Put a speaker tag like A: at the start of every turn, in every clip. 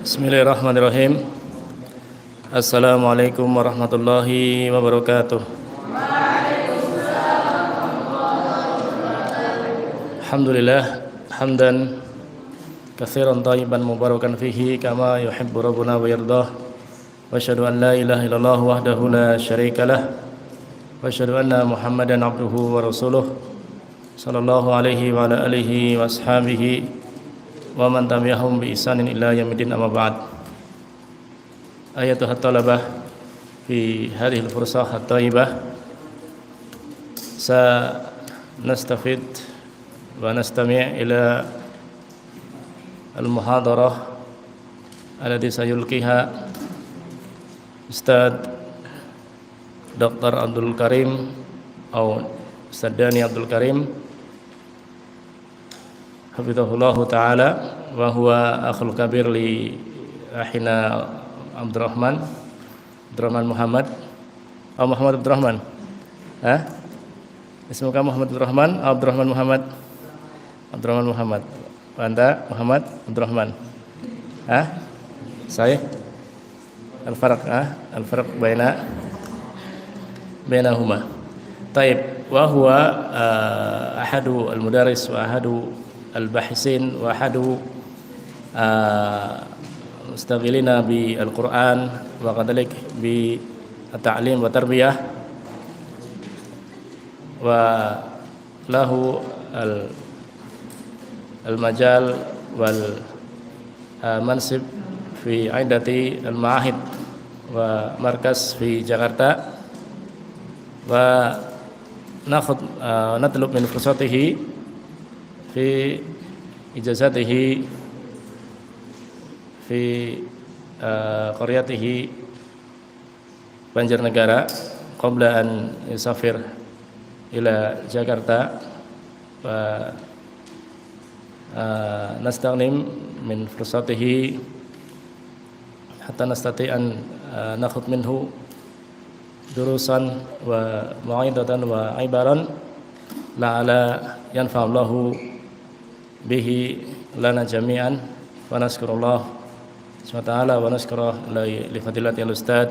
A: Bismillahirrahmanirrahim. Assalamualaikum warahmatullahi wabarakatuh. Alhamdulillah hamdan katsiran thayyiban mubarakan fihi kama yuhibbu rabbuna wa yardah. Wa asyhadu an la ilaha illallah wahdahu la syarikalah wa asyhadu anna Muhammadan abduhu wa rasuluh sallallahu alaihi wa ala alihi wa ashabihi wa man tabi'ahum bi ihsanin ila yaumil amma ba'd. Ayatuha talabah fi hadhihi al-fursah at-thayyibah sanastafid wa nastami' ila al-muhadarah allati sayulqiha Ustaz Dr. Abdul Karim atau Ustaz Dani Abdul Karim hafizahullahu ta'ala, wa huwa akhul kabir li ahina Abdurrahman Muhammad Muhammad Abdurrahman. Ismuka Muhammad Abdurrahman Muhammad wa anta Muhammad Abdurrahman. Sahih? Al-farq bainahuma. Taib, wa huwa ahadu al-mudaris wa ahadu al-bahisin wa ahadu mustaghilina bi al-Quran wa kadalik bi at-ta'lim wa tarbiyah, wa lahu al-majal wal mansib fi aidati al-ma'ahid wa markas fi Jakarta, wa natlub min fursatihi fi ijazatihi fi qaryatihi Banjarnegara qabla an yusafir ila Jakarta, wa nastaghnim min fursatihi hatta nastati an nakhud minhu durusan wa mau'idatan wa ibaran la'ala yanfa'allahu bihi lana jami'an, wa naskurullah subhanahu wa ta'ala wa naskurah li fadilati al-ustad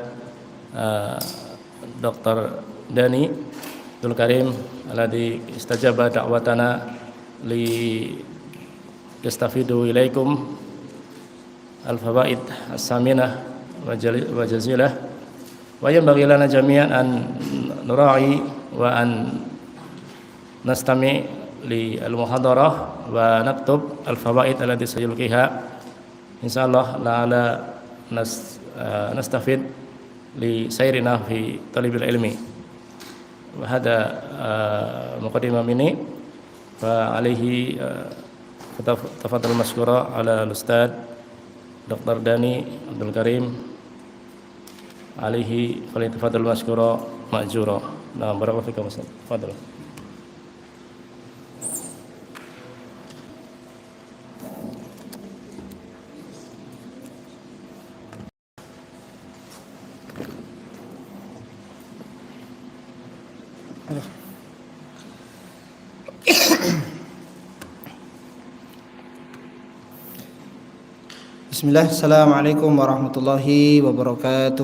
A: Dr. Dani Abdul Karim alladhi istajaba da'watana li yastafidu ilaikum al-fawaid as-saminah wa jazilah, wa yanbaghi lana jami'an an nura'i wa an nastami' li al-muhadarah wa naktub al-fawaid allati sayulqiha insyaallah la'ala nastafid li sayrina fi talibil ilmi. Wa hada muqaddimah minni fa alaihi tafadhal maskura ala al-ustad Dr. Dani Abdul Karim alaihi falyatafadhal maskura ma'jura. Nah, barakallahu fikum Ustaz. Tafadhal.
B: Bismillah, assalamualaikum warahmatullahi wabarakatuh.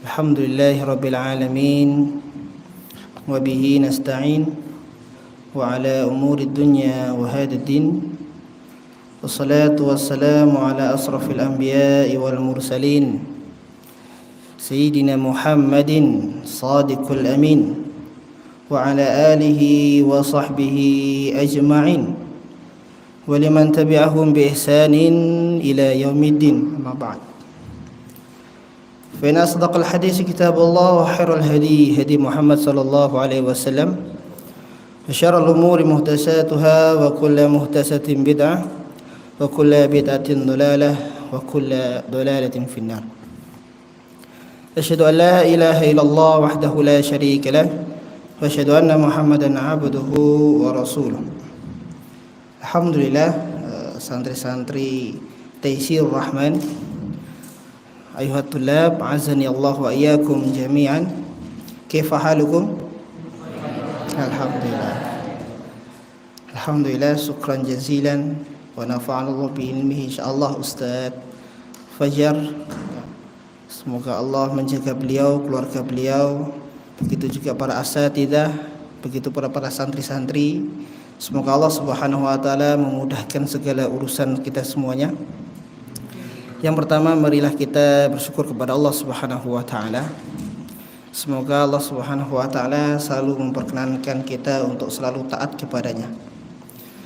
B: Alhamdulillahi rabbil alamin, wa bihi nasta'in wa ala umuri dunya wa hadid din, wassalatu wassalamu ala asrafil anbiya'i wal mursalin sayyidina Muhammadin sadiqul amin wa ala alihi wa sahbihi ajma'in wa liman tabi'ahum bi ihsanin ila yaumiddin, amma ba'd. Fa inna asdaqal hadits kitabullah wa khairul hadi hadi Muhammad sallallahu alaihi wasallam, wa syarrul umuri muhdatsatuha wa kullu muhdatsatin bid'ah wa kullu bid'atin dhalalah wa kullu dhalalatin finnar. Asyhadu an la ilaha illallah wahdahu la syarika lah wa asyhadu anna Muhammadan abduhu wa rasuluh. Alhamdulillah, santri-santri Taisir Rahman, ayuhat tulab, azani Allah wa iyyakum jami'an. Kaifa halukum? Alhamdulillah. Alhamdulillah, syukran jazilan wa nafa'ana Allah bi ilmihi insyaallah Ustaz Fajar. Semoga Allah menjaga beliau, keluarga beliau, begitu juga para asatidzah, begitu para santri-santri. Semoga Allah Subhanahu wa taala memudahkan segala urusan kita semuanya. Yang pertama, marilah kita bersyukur kepada Allah Subhanahu wa taala. Semoga Allah Subhanahu wa taala selalu memperkenankan kita untuk selalu taat kepadanya.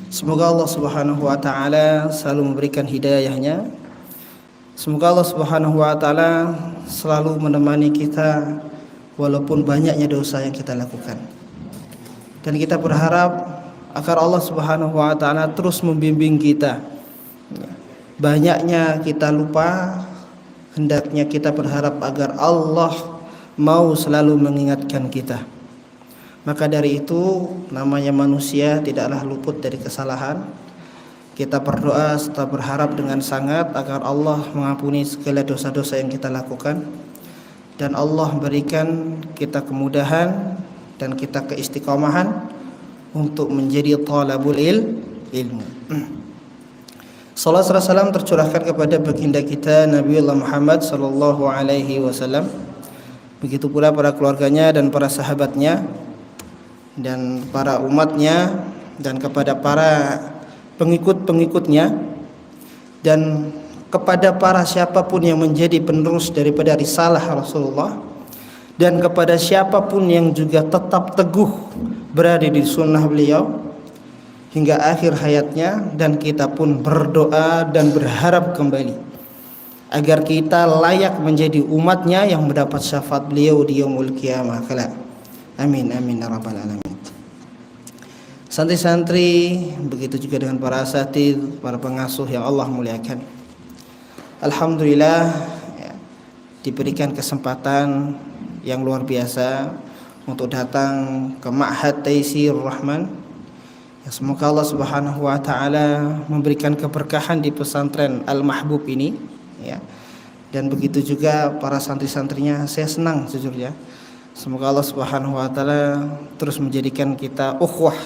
B: Semoga Allah Subhanahu wa taala selalu memberikan hidayahnya. Semoga Allah Subhanahu wa taala selalu menemani kita walaupun banyaknya dosa yang kita lakukan. Dan kita berharap agar Allah Subhanahu wa taala terus membimbing kita. Banyaknya kita lupa, hendaknya kita berharap agar Allah mau selalu mengingatkan kita. Maka dari itu, namanya manusia tidaklah luput dari kesalahan. Kita berdoa serta berharap dengan sangat agar Allah mengampuni segala dosa-dosa yang kita lakukan, dan Allah berikan kita kemudahan dan kita keistiqomahan untuk menjadi talabul ilmu. Salawat serta salam tercurahkan kepada baginda kita Nabiullah Muhammad sallallahu alaihi wasallam, begitu pula para keluarganya dan para sahabatnya dan para umatnya, dan kepada para pengikut-pengikutnya, dan kepada para siapapun yang menjadi penerus daripada risalah Rasulullah, dan kepada siapapun yang juga tetap teguh berada di sunnah beliau hingga akhir hayatnya. Dan kita pun berdoa dan berharap kembali agar kita layak menjadi umatnya yang mendapat syafaat beliau di yaumul qiyamah kelak. Amin amin ya rabbal alamin. Santri-santri, begitu juga dengan para asatidz, para pengasuh yang Allah muliakan. Alhamdulillah ya, diberikan kesempatan yang luar biasa untuk datang ke Ma'had Taysirur Rahman. Ya, semoga Allah Subhanahu wa taala memberikan keberkahan di pesantren Al-Mahbub ini ya. Dan begitu juga para santri-santrinya, saya senang jujur ya. Semoga Allah Subhanahu wa taala terus menjadikan kita ukhuwah,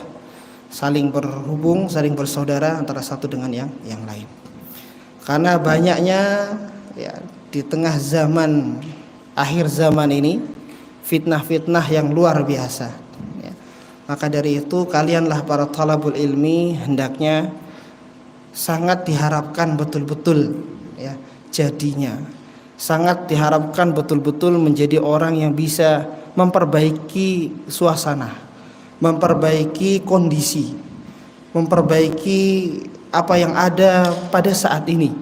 B: saling berhubung, saling bersaudara antara satu dengan yang lain. Karena banyaknya ya, di tengah zaman akhir zaman ini fitnah-fitnah yang luar biasa ya. Maka dari itu kalianlah para talabul ilmi hendaknya sangat diharapkan betul-betul ya jadinya, sangat diharapkan betul-betul menjadi orang yang bisa memperbaiki suasana, memperbaiki kondisi, memperbaiki apa yang ada pada saat ini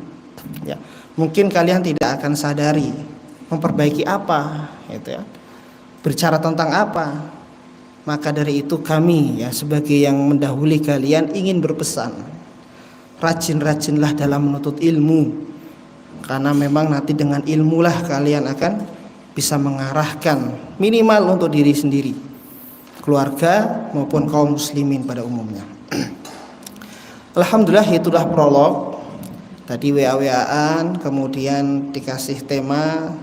B: ya. Mungkin kalian tidak akan sadari memperbaiki apa gitu ya, berbicara tentang apa. Maka dari itu kami ya sebagai yang mendahului kalian ingin berpesan, rajin-rajinlah dalam menuntut ilmu, karena memang nanti dengan ilmulah kalian akan bisa mengarahkan minimal untuk diri sendiri, keluarga maupun kaum muslimin pada umumnya. Alhamdulillah, itulah prolog. Tadi WA-WA-an, kemudian dikasih tema,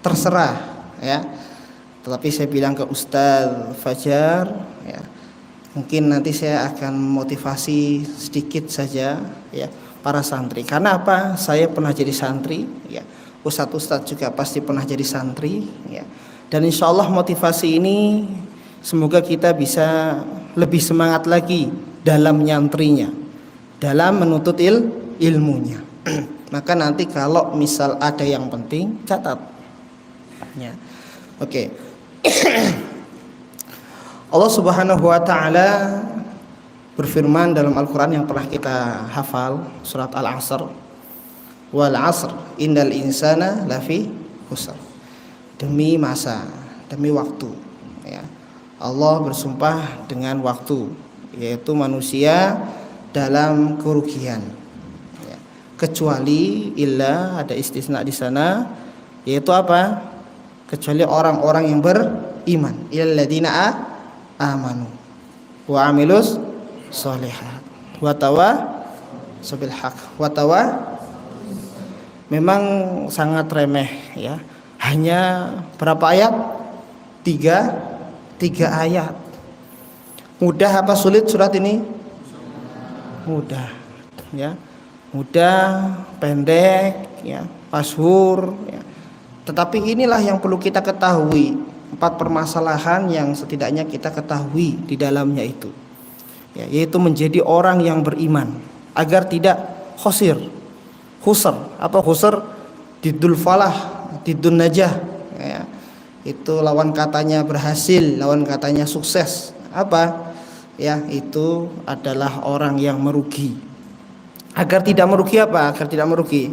B: terserah ya. Tetapi saya bilang ke Ustaz Fajar ya, mungkin nanti saya akan motivasi sedikit saja ya para santri. Karena apa? Saya pernah jadi santri ya. Ustadz juga pasti pernah jadi santri ya. Dan insya Allah motivasi ini semoga kita bisa lebih semangat lagi dalam nyantrinya, dalam menuntut ilmunya. Maka nanti kalau misal ada yang penting, catat ya. Oke. Allah Subhanahu wa taala berfirman dalam Al-Qur'an yang pernah kita hafal, surat Al-Asr, wal 'asr innal insana lafi khusr. Demi masa, demi waktu ya. Allah bersumpah dengan waktu, yaitu manusia dalam kerugian ya. Kecuali illa, ada istisna di sana, yaitu apa? Kecuali orang-orang yang beriman, illalladzina amanu wa amilus sholihat wa tawasabil haq wa tawa. Memang sangat remeh ya. Hanya berapa ayat? Tiga ayat. Mudah apa sulit surat ini? mudah, ya, mudah, pendek, ya, masyhur, ya. Tetapi inilah yang perlu kita ketahui, 4 permasalahan yang setidaknya kita ketahui di dalamnya itu, ya, yaitu menjadi orang yang beriman agar tidak khusr. Apa khusr? Diddul falah, diddun najah, ya. Itu lawan katanya berhasil, lawan katanya sukses. Apa? Ya, itu adalah orang yang merugi. Agar tidak merugi apa? Agar tidak merugi.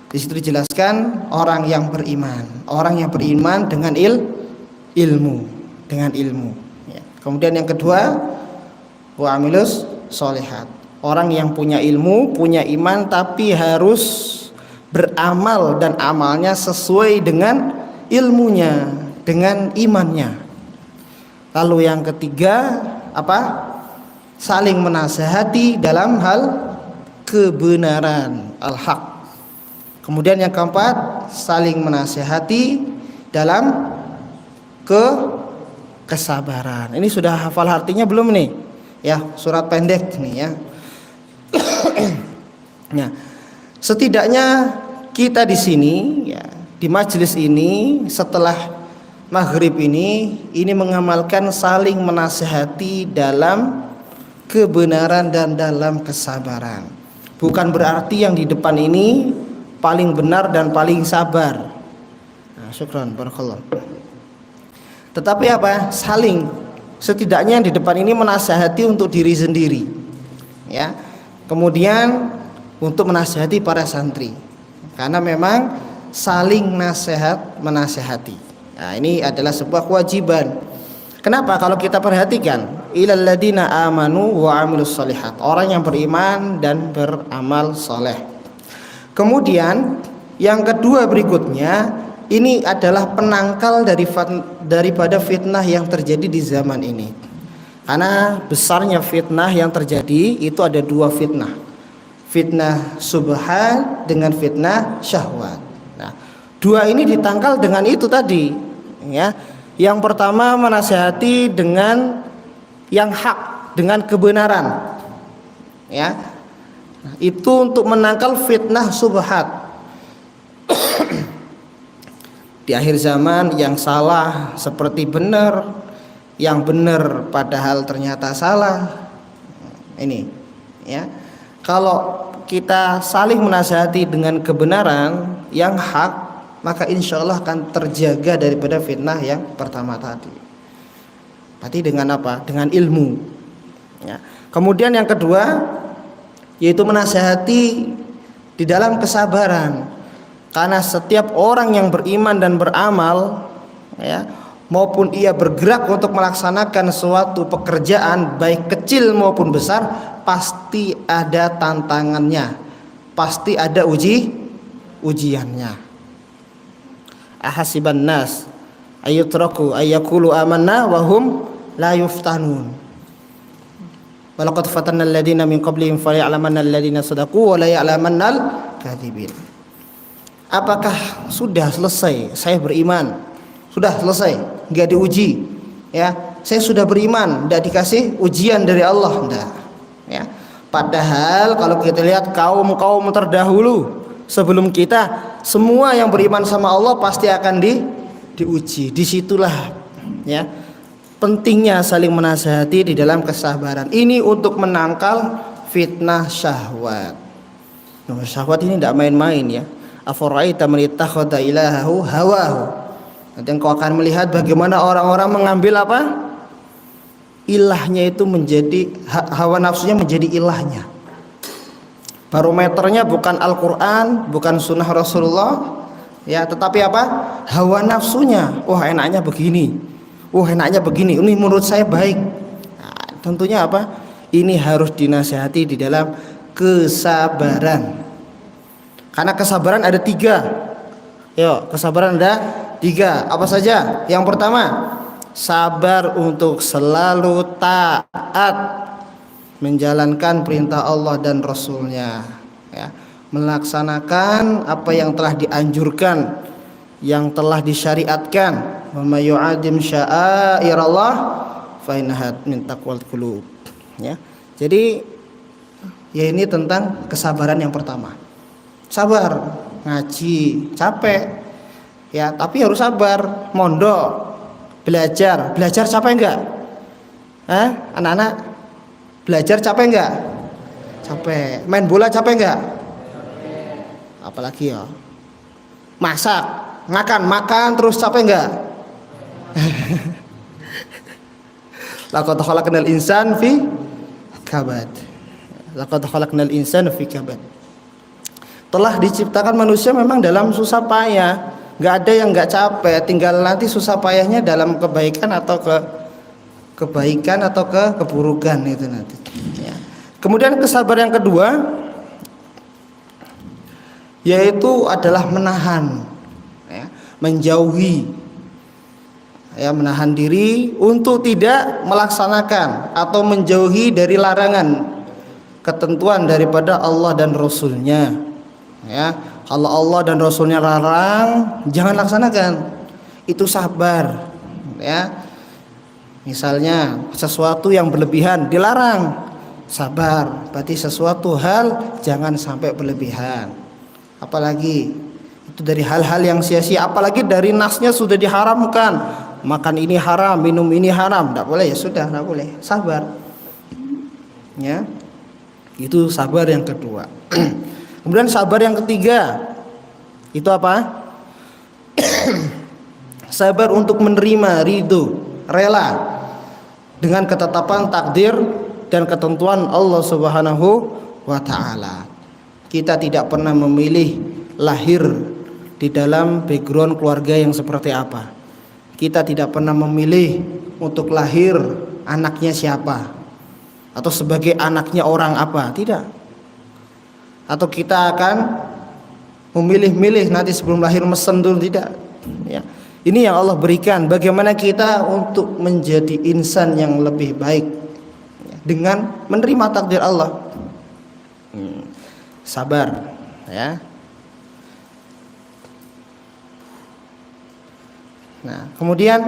B: Di situ dijelaskan orang yang beriman. Orang yang beriman dengan ilmu, dengan ilmu. Ya. Kemudian yang kedua, wa amilus sholihat. Orang yang punya ilmu, punya iman, tapi harus beramal dan amalnya sesuai dengan ilmunya, dengan imannya. Lalu yang ketiga apa? Saling menasihati dalam hal kebenaran, al-haq. Kemudian yang keempat, saling menasihati dalam kesabaran. Ini sudah hafal artinya belum nih? Ya, surat pendek nih ya. Nah, setidaknya kita di sini ya, di majelis ini setelah maghrib ini mengamalkan saling menasihati dalam kebenaran dan dalam kesabaran. Bukan berarti yang di depan ini paling benar dan paling sabar. Nah, syukran, barakallah. Tetapi apa? Saling, setidaknya yang di depan ini menasihati untuk diri sendiri, ya. Kemudian untuk menasihati para santri, karena memang saling menasihati. Nah, ini adalah sebuah kewajiban. Kenapa? Kalau kita perhatikan, ilal ladina amanu wa amilus sholihat, orang yang beriman dan beramal soleh. Kemudian yang kedua berikutnya, ini adalah penangkal daripada fitnah yang terjadi di zaman ini. Karena besarnya fitnah yang terjadi itu ada 2 fitnah. Fitnah subhat dengan fitnah syahwat. Nah, 2 ini ditangkal dengan itu tadi, ya. Yang pertama menasihati dengan yang hak, dengan kebenaran, ya. Nah, itu untuk menangkal fitnah subhat. Di akhir zaman yang salah seperti benar, yang benar padahal ternyata salah. Ini, ya. Kalau kita saling menasihati dengan kebenaran yang hak, maka insya Allah akan terjaga daripada fitnah yang pertama tadi. Berarti dengan apa? Dengan ilmu, ya. Kemudian yang kedua yaitu menasihati di dalam kesabaran. Karena setiap orang yang beriman dan beramal, ya, maupun ia bergerak untuk melaksanakan suatu pekerjaan baik kecil maupun besar, pasti ada tantangannya, pasti ada ujiannya. Ahasiban nas ayyutraku ayyakulu amanna wa hum la yuftanun. Walaqad fatanna alladziina min qablihim falya'lamanna alladziina shadaqu wa la ya'lamannal kadzibin. Apakah sudah selesai saya beriman? Sudah selesai, enggak diuji, ya. Saya sudah beriman, enggak dikasih ujian dari Allah, enggak, ya. Padahal kalau kita lihat kaum-kaum terdahulu sebelum kita, semua yang beriman sama Allah pasti akan diuji. Disitulah, ya, pentingnya saling menasihati di dalam kesabaran. Ini untuk menangkal fitnah syahwat. Nah, syahwat ini tidak main-main, ya. Afara'aita man ittakhadha ilahahu hawahu. Nanti engkau akan melihat bagaimana orang-orang mengambil apa? Ilahnya itu menjadi hawa nafsunya menjadi ilahnya. Barometernya bukan Al-Quran, bukan sunnah Rasulullah, ya, tetapi apa? Hawa nafsunya. Wah, enaknya begini. Wah, enaknya begini. Ini menurut saya baik. Nah, tentunya apa? Ini harus dinasihati di dalam kesabaran. Karena kesabaran ada 3. Yo, kesabaran ada 3. Apa saja? Yang pertama, sabar untuk selalu taat menjalankan perintah Allah dan Rasulnya, ya, melaksanakan apa yang telah dianjurkan, yang telah disyariatkan. Wa may yu'azzim sya'airallah fa innaha min taqwal qulub, ya. Jadi Ya ini tentang kesabaran yang pertama. Sabar, ngaji, capek. Ya, tapi harus sabar. Mondok, belajar capek enggak? Anak-anak belajar capek enggak? Capek. Main bola capek enggak? Apalagi ya. Masak, makan terus capek enggak? Laqad khalaqnal insana fi kabad. Laqad khalaqnal insana fi kabad. Telah diciptakan manusia memang dalam susah payah. Enggak ada yang enggak capek, tinggal nanti susah payahnya dalam kebaikan atau keburukan itu nanti. Ya. Kemudian kesabaran yang kedua yaitu adalah menahan, ya, menjauhi, ya, menahan diri untuk tidak melaksanakan atau menjauhi dari larangan ketentuan daripada Allah dan Rasulnya. Ya, kalau Allah dan Rasulnya larang, jangan laksanakan. Itu sabar. Ya, misalnya sesuatu yang berlebihan dilarang, sabar. Berarti sesuatu hal jangan sampai berlebihan. Apalagi itu dari hal-hal yang sia-sia, apalagi dari nasnya sudah diharamkan. Makan ini haram, minum ini haram, tidak boleh, ya sudah, tidak boleh. Sabar. Ya, itu sabar yang kedua. Kemudian sabar yang ketiga itu apa? Sabar untuk menerima, ridho, rela dengan ketetapan takdir dan ketentuan Allah Subhanahu wa ta'ala. Kita tidak pernah memilih lahir di dalam background keluarga yang seperti apa. Kita tidak pernah memilih untuk lahir anaknya siapa atau sebagai anaknya orang apa, tidak. Atau kita akan memilih-milih nanti sebelum lahir mesen dulu, tidak. Ya. Ini yang Allah berikan bagaimana kita untuk menjadi insan yang lebih baik, ya, dengan menerima takdir Allah. Sabar, ya. Nah, kemudian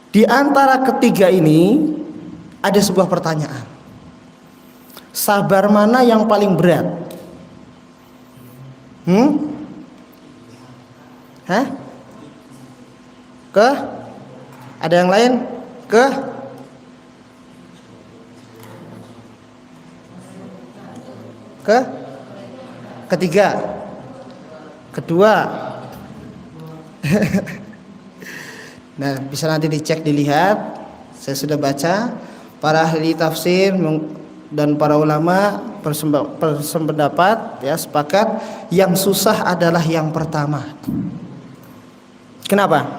B: di antara ketiga ini ada sebuah pertanyaan. Sabar mana yang paling berat? Ada yang lain? Ketiga, kedua. Nah, bisa nanti dicek, dilihat. Saya sudah baca, para ahli tafsir dan para ulama bersependapat, ya, sepakat yang susah adalah yang pertama. Kenapa?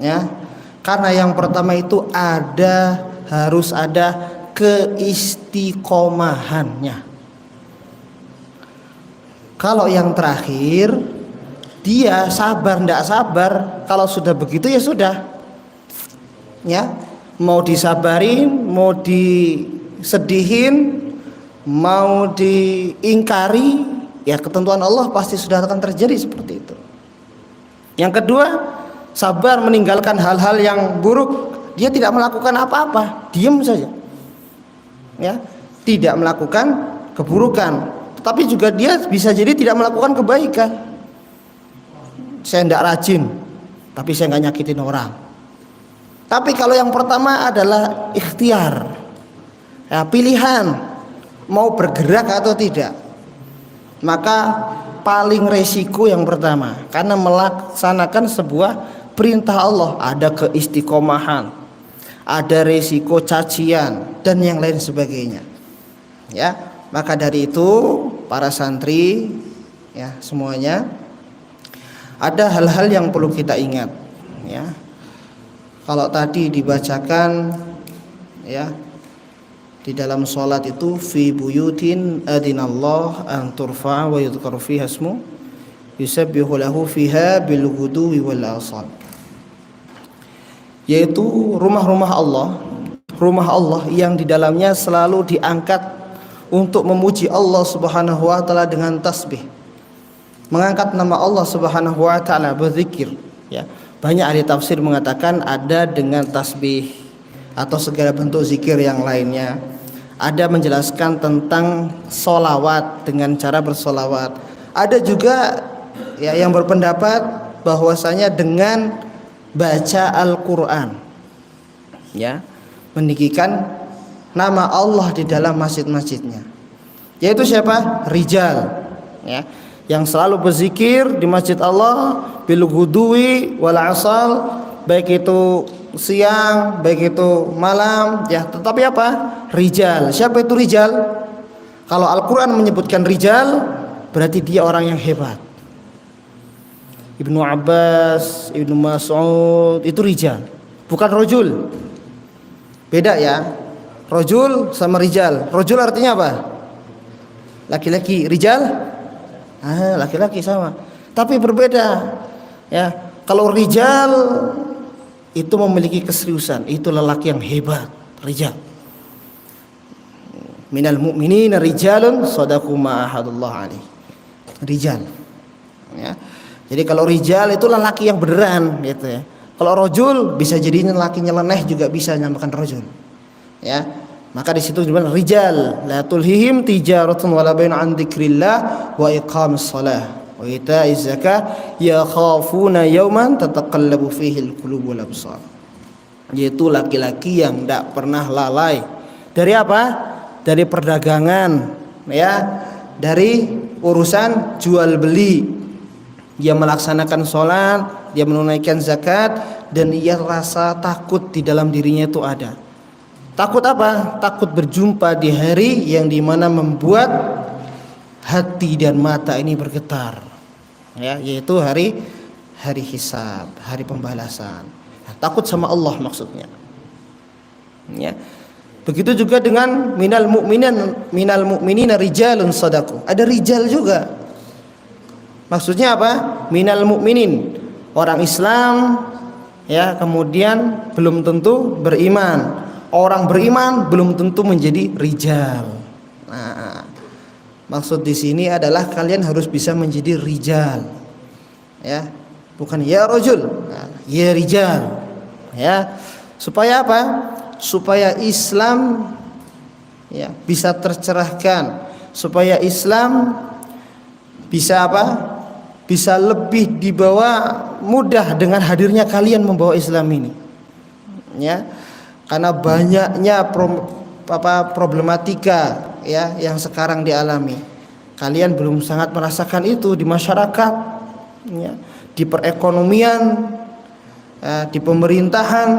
B: Ya, karena yang pertama itu harus ada keistiqomahannya. Kalau yang terakhir dia sabar ndak sabar, kalau sudah begitu ya sudah. Ya, mau disabarin, mau disedihin, mau diingkari, ya ketentuan Allah pasti sudah akan terjadi seperti itu. Yang kedua, sabar meninggalkan hal-hal yang buruk. Dia tidak melakukan apa-apa, diam saja. Ya, tidak melakukan keburukan, tetapi juga dia bisa jadi tidak melakukan kebaikan. Saya tidak rajin, tapi saya nggak nyakitin orang. Tapi kalau yang pertama adalah ikhtiar, ya, pilihan mau bergerak atau tidak, maka paling resiko yang pertama, karena melaksanakan sebuah perintah Allah ada keistiqomahan, ada resiko cacian dan yang lain sebagainya. Ya, maka dari itu para santri, ya, semuanya ada hal-hal yang perlu kita ingat. Ya, kalau tadi dibacakan, ya, di dalam sholat itu fi buyutin adinallah an turfa wa yudhkaru fiha ismu yusabbihu lahu fiha bil ghudwi wal asal, yaitu rumah-rumah Allah yang di dalamnya selalu diangkat untuk memuji Allah Subhanahu wa taala dengan tasbih, mengangkat nama Allah Subhanahu wa taala, berzikir, ya. Banyak ahli tafsir mengatakan ada dengan tasbih atau segala bentuk zikir yang lainnya. ada menjelaskan tentang solawat dengan cara bersolawat. Ada juga ya yang berpendapat bahwasanya dengan baca Al-Quran, ya, meninggikan nama Allah di dalam masjid-masjidnya. Yaitu siapa? Rijal, ya, yang selalu berzikir di masjid Allah bil ghudwi wal asal, baik itu siang, baik itu malam, ya. Tetapi apa? Rijal. Siapa itu rijal? Kalau Al-Quran menyebutkan rijal, berarti dia orang yang hebat. Ibnu Abbas, Ibnu Mas'ud itu rijal, bukan rojul. Beda ya. Rojul sama rijal. Rojul artinya apa? Laki-laki. Rijal? Laki-laki sama. Tapi berbeda. Ya, kalau rijal itu memiliki keseriusan, itu lelaki yang hebat, rijal. Minal mu'minina rijalun shadaqu ma ahadullah alaihi. Rijal. Ya. Jadi kalau rijal itu lelaki yang beneran gitu ya. Kalau rojul bisa jadi lelaki nyeleneh juga bisa nyamakan rojul. Ya. Maka di situ disebut rijal, la tulhihim tijaratun wala bain an dzikrillah wa iqamis shalah wa ita'iz zakah yakhafuna yawman tataqallabu fihi al-qulub wal absar. Yaitu laki-laki yang tidak pernah lalai dari apa? Dari perdagangan, ya, dari urusan jual beli. Dia melaksanakan sholat, dia menunaikan zakat, dan ia rasa takut di dalam dirinya itu ada. Takut apa? Takut berjumpa di hari yang dimana membuat hati dan mata ini bergetar, ya, yaitu hari hisab, hari pembalasan. Takut sama Allah maksudnya, ya. Begitu juga dengan minal mu'minina rijalun shadaqu. Ada rijal juga. Maksudnya apa? Minal mu'minin, orang Islam, ya, kemudian belum tentu beriman. Orang beriman belum tentu menjadi rijal. Nah, maksud di sini adalah kalian harus bisa menjadi rijal. Ya, bukan ya rajul, ya rijal. Ya. Supaya apa? Supaya Islam, ya, bisa tercerahkan, supaya Islam bisa apa? Bisa lebih dibawa mudah dengan hadirnya kalian membawa Islam ini, ya. Karena banyaknya problematika, ya, yang sekarang dialami. Kalian belum sangat merasakan itu di masyarakat, ya, di perekonomian, di pemerintahan,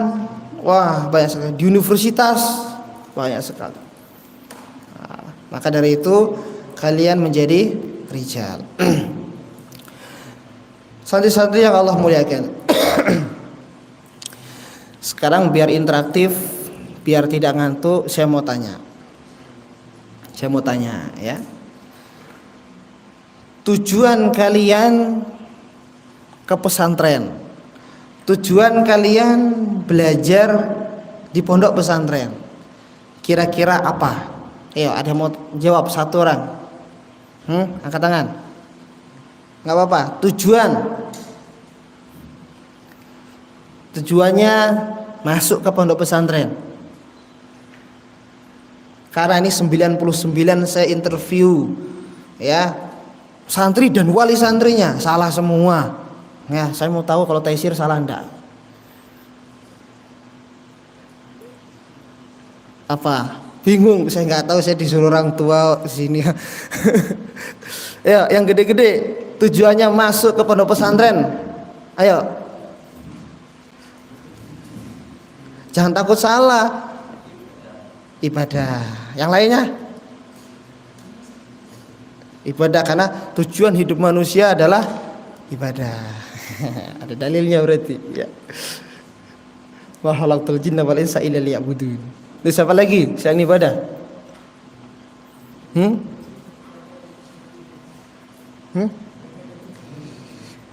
B: wah banyak sekali, di universitas banyak sekali. Nah, maka dari itu kalian menjadi rijal. Santri-santri yang Allah muliakan. Sekarang biar interaktif, biar tidak ngantuk, saya mau tanya, ya. Tujuan kalian ke pesantren, tujuan kalian belajar di pondok pesantren, kira-kira apa? Ayo, ada mau jawab satu orang? Angkat tangan. Nggak apa-apa. Tujuannya masuk ke pondok pesantren. Karena ini 99 saya interview, ya, santri dan wali santrinya salah semua. Ya, saya mau tahu kalau taisir salah enggak. Apa? Bingung, saya nggak tahu, saya disuruh orang tua sini. Ya, yang gede-gede tujuannya masuk ke pondok pesantren. Ayo. Jangan takut salah. Ibadah. Yang lainnya? Ibadah, karena tujuan hidup manusia adalah ibadah. Ada dalilnya berarti, ya. Wa khalaqtul jinna wal insa illa liya'budun. Terus apa lagi? Selain ibadah?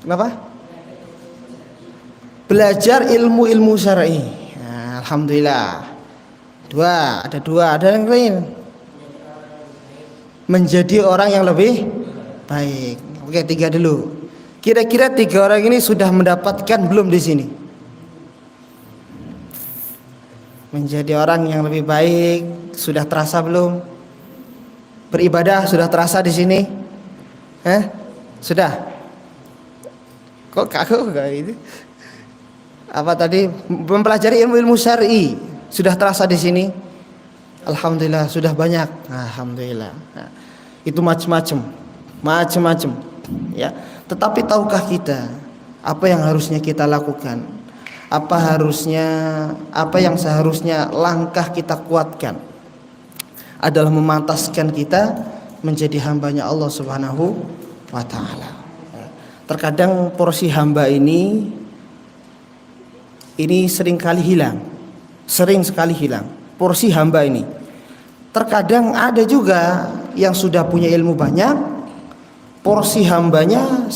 B: Kenapa? Belajar ilmu-ilmu syar'i. Nah, alhamdulillah. Ada dua, ada yang lain. Menjadi orang yang lebih baik. Oke, 3 dulu. Kira-kira 3 orang ini sudah mendapatkan belum di sini? Menjadi orang yang lebih baik sudah terasa belum? Beribadah sudah terasa di sini? Sudah? Kok kaku kayak gitu? Apa tadi mempelajari ilmu syar'i sudah terasa di sini? Alhamdulillah sudah banyak. Alhamdulillah. Nah, itu macam-macam, ya. Tetapi tahukah kita apa yang harusnya kita lakukan? Apa yang seharusnya langkah kita kuatkan adalah memantaskan kita menjadi hambanya Allah Subhanahu wa ta'ala. Terkadang porsi hamba ini sering sekali hilang. Porsi hamba ini. Terkadang ada juga yang sudah punya ilmu banyak, porsi hambanya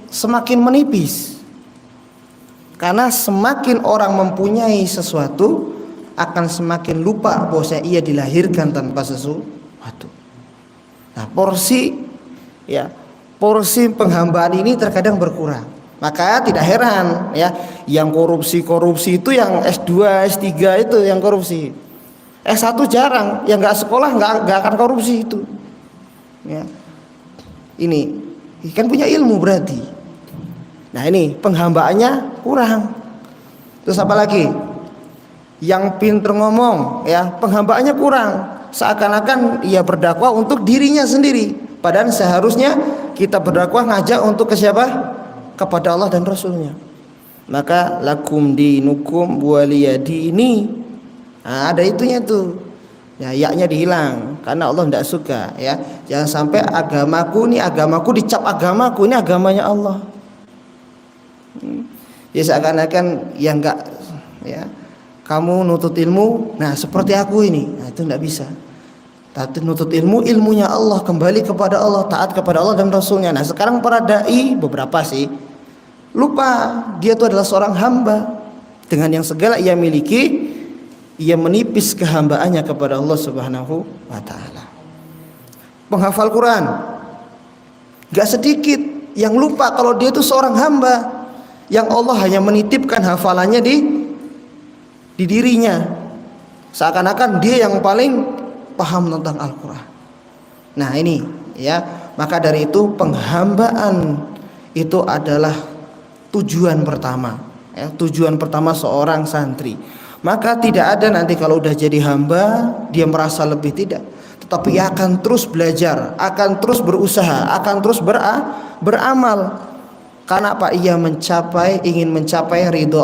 B: semakin menipis. Karena semakin orang mempunyai sesuatu, akan semakin lupa bahwa ia dilahirkan tanpa sesuatu. Nah, porsi penghambaan ini terkadang berkurang. Maka tidak heran ya, yang korupsi itu yang S2, S3 itu yang korupsi. S1 jarang, yang nggak sekolah nggak akan korupsi itu. Ya. Ini kan punya ilmu berarti. Nah, ini penghambaannya kurang. Terus apa lagi? Yang pintar ngomong, ya, penghambaannya kurang. Seakan-akan ia berdakwah untuk dirinya sendiri. Padahal seharusnya kita berdakwah ngajak untuk ke siapa? Kepada Allah dan Rasulnya. Maka lakum dinukum waliyadini. Nah, ada itunya tuh. Ya, yaknya dihilang karena Allah tidak suka, ya. Jangan sampai agamaku dicap agamaku, ini agamanya Allah. Ya seakan-akan yang enggak, ya, kamu nutut ilmu, nah seperti aku ini, nah itu enggak bisa. Tapi nutut ilmunya Allah, kembali kepada Allah, taat kepada Allah dan Rasulnya. Nah sekarang para dai beberapa sih lupa dia itu adalah seorang hamba. Dengan yang segala ia miliki, ia menipis kehambaannya kepada Allah Subhanahu wa ta'ala. Penghafal Quran enggak sedikit yang lupa kalau dia itu seorang hamba yang Allah hanya menitipkan hafalannya di dirinya, seakan-akan dia yang paling paham tentang Al-Quran. Nah ini, ya, maka dari itu penghambaan itu adalah tujuan pertama, ya, tujuan pertama seorang santri. Maka tidak ada nanti kalau udah jadi hamba dia merasa lebih, tidak, tetapi ia akan terus belajar, akan terus berusaha, akan terus beramal. Karena apa? Ia ingin mencapai ridho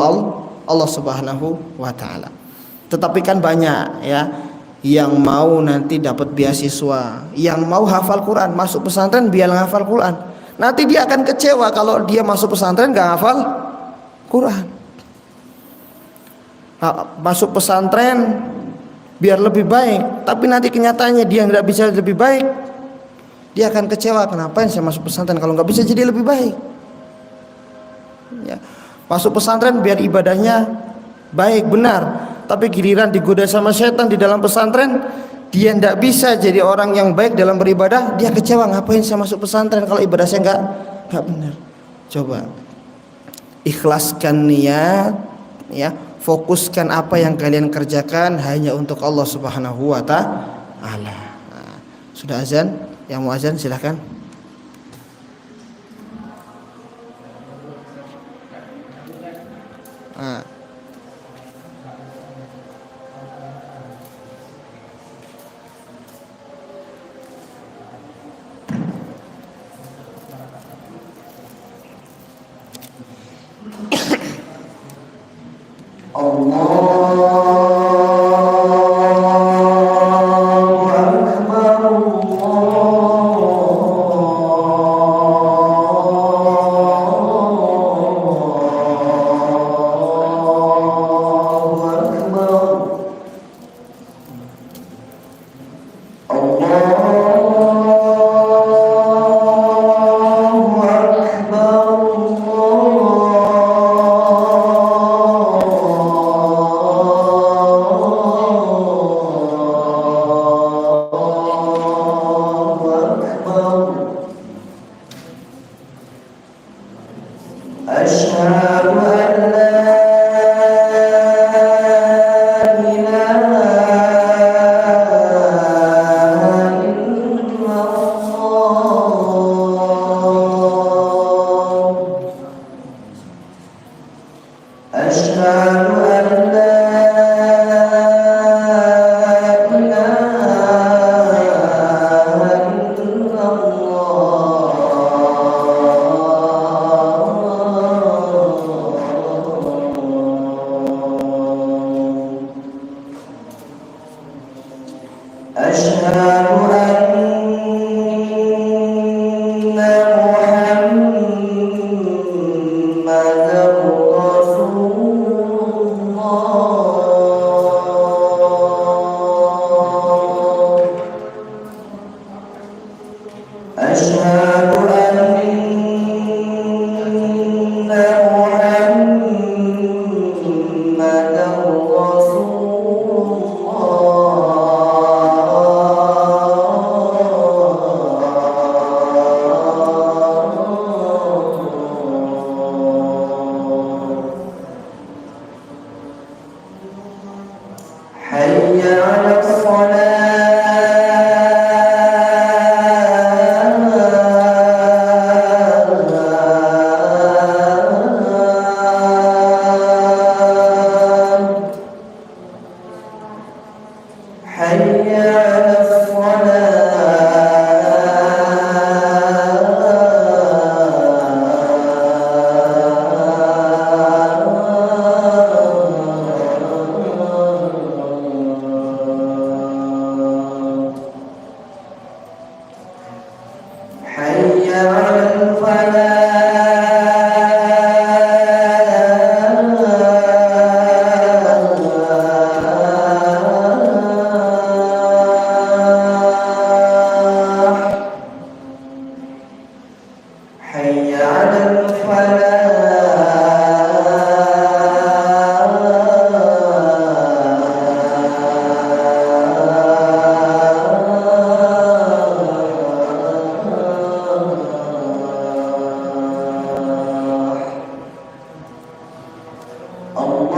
B: Allah Subhanahu wa ta'ala. Tetapi kan banyak, ya, yang mau nanti dapat beasiswa, yang mau hafal Quran, masuk pesantren biar hafal Quran. Nanti dia akan kecewa kalau dia masuk pesantren gak hafal Quran. Masuk pesantren biar lebih baik, tapi nanti kenyataannya dia nggak bisa lebih baik, dia akan kecewa. Kenapa saya masuk pesantren kalau nggak bisa jadi lebih baik? Ya. Masuk pesantren biar ibadahnya baik benar, tapi giliran digoda sama setan di dalam pesantren, dia tidak bisa jadi orang yang baik dalam beribadah, dia kecewa. Ngapain saya masuk pesantren kalau ibadah saya nggak benar? Coba ikhlaskan niat, ya, fokuskan apa yang kalian kerjakan hanya untuk Allah Subhanahu wa ta'ala. Nah, sudah azan? Yang mau azan silahkan. Nah. حي على الفلاح حي على الفلاح الله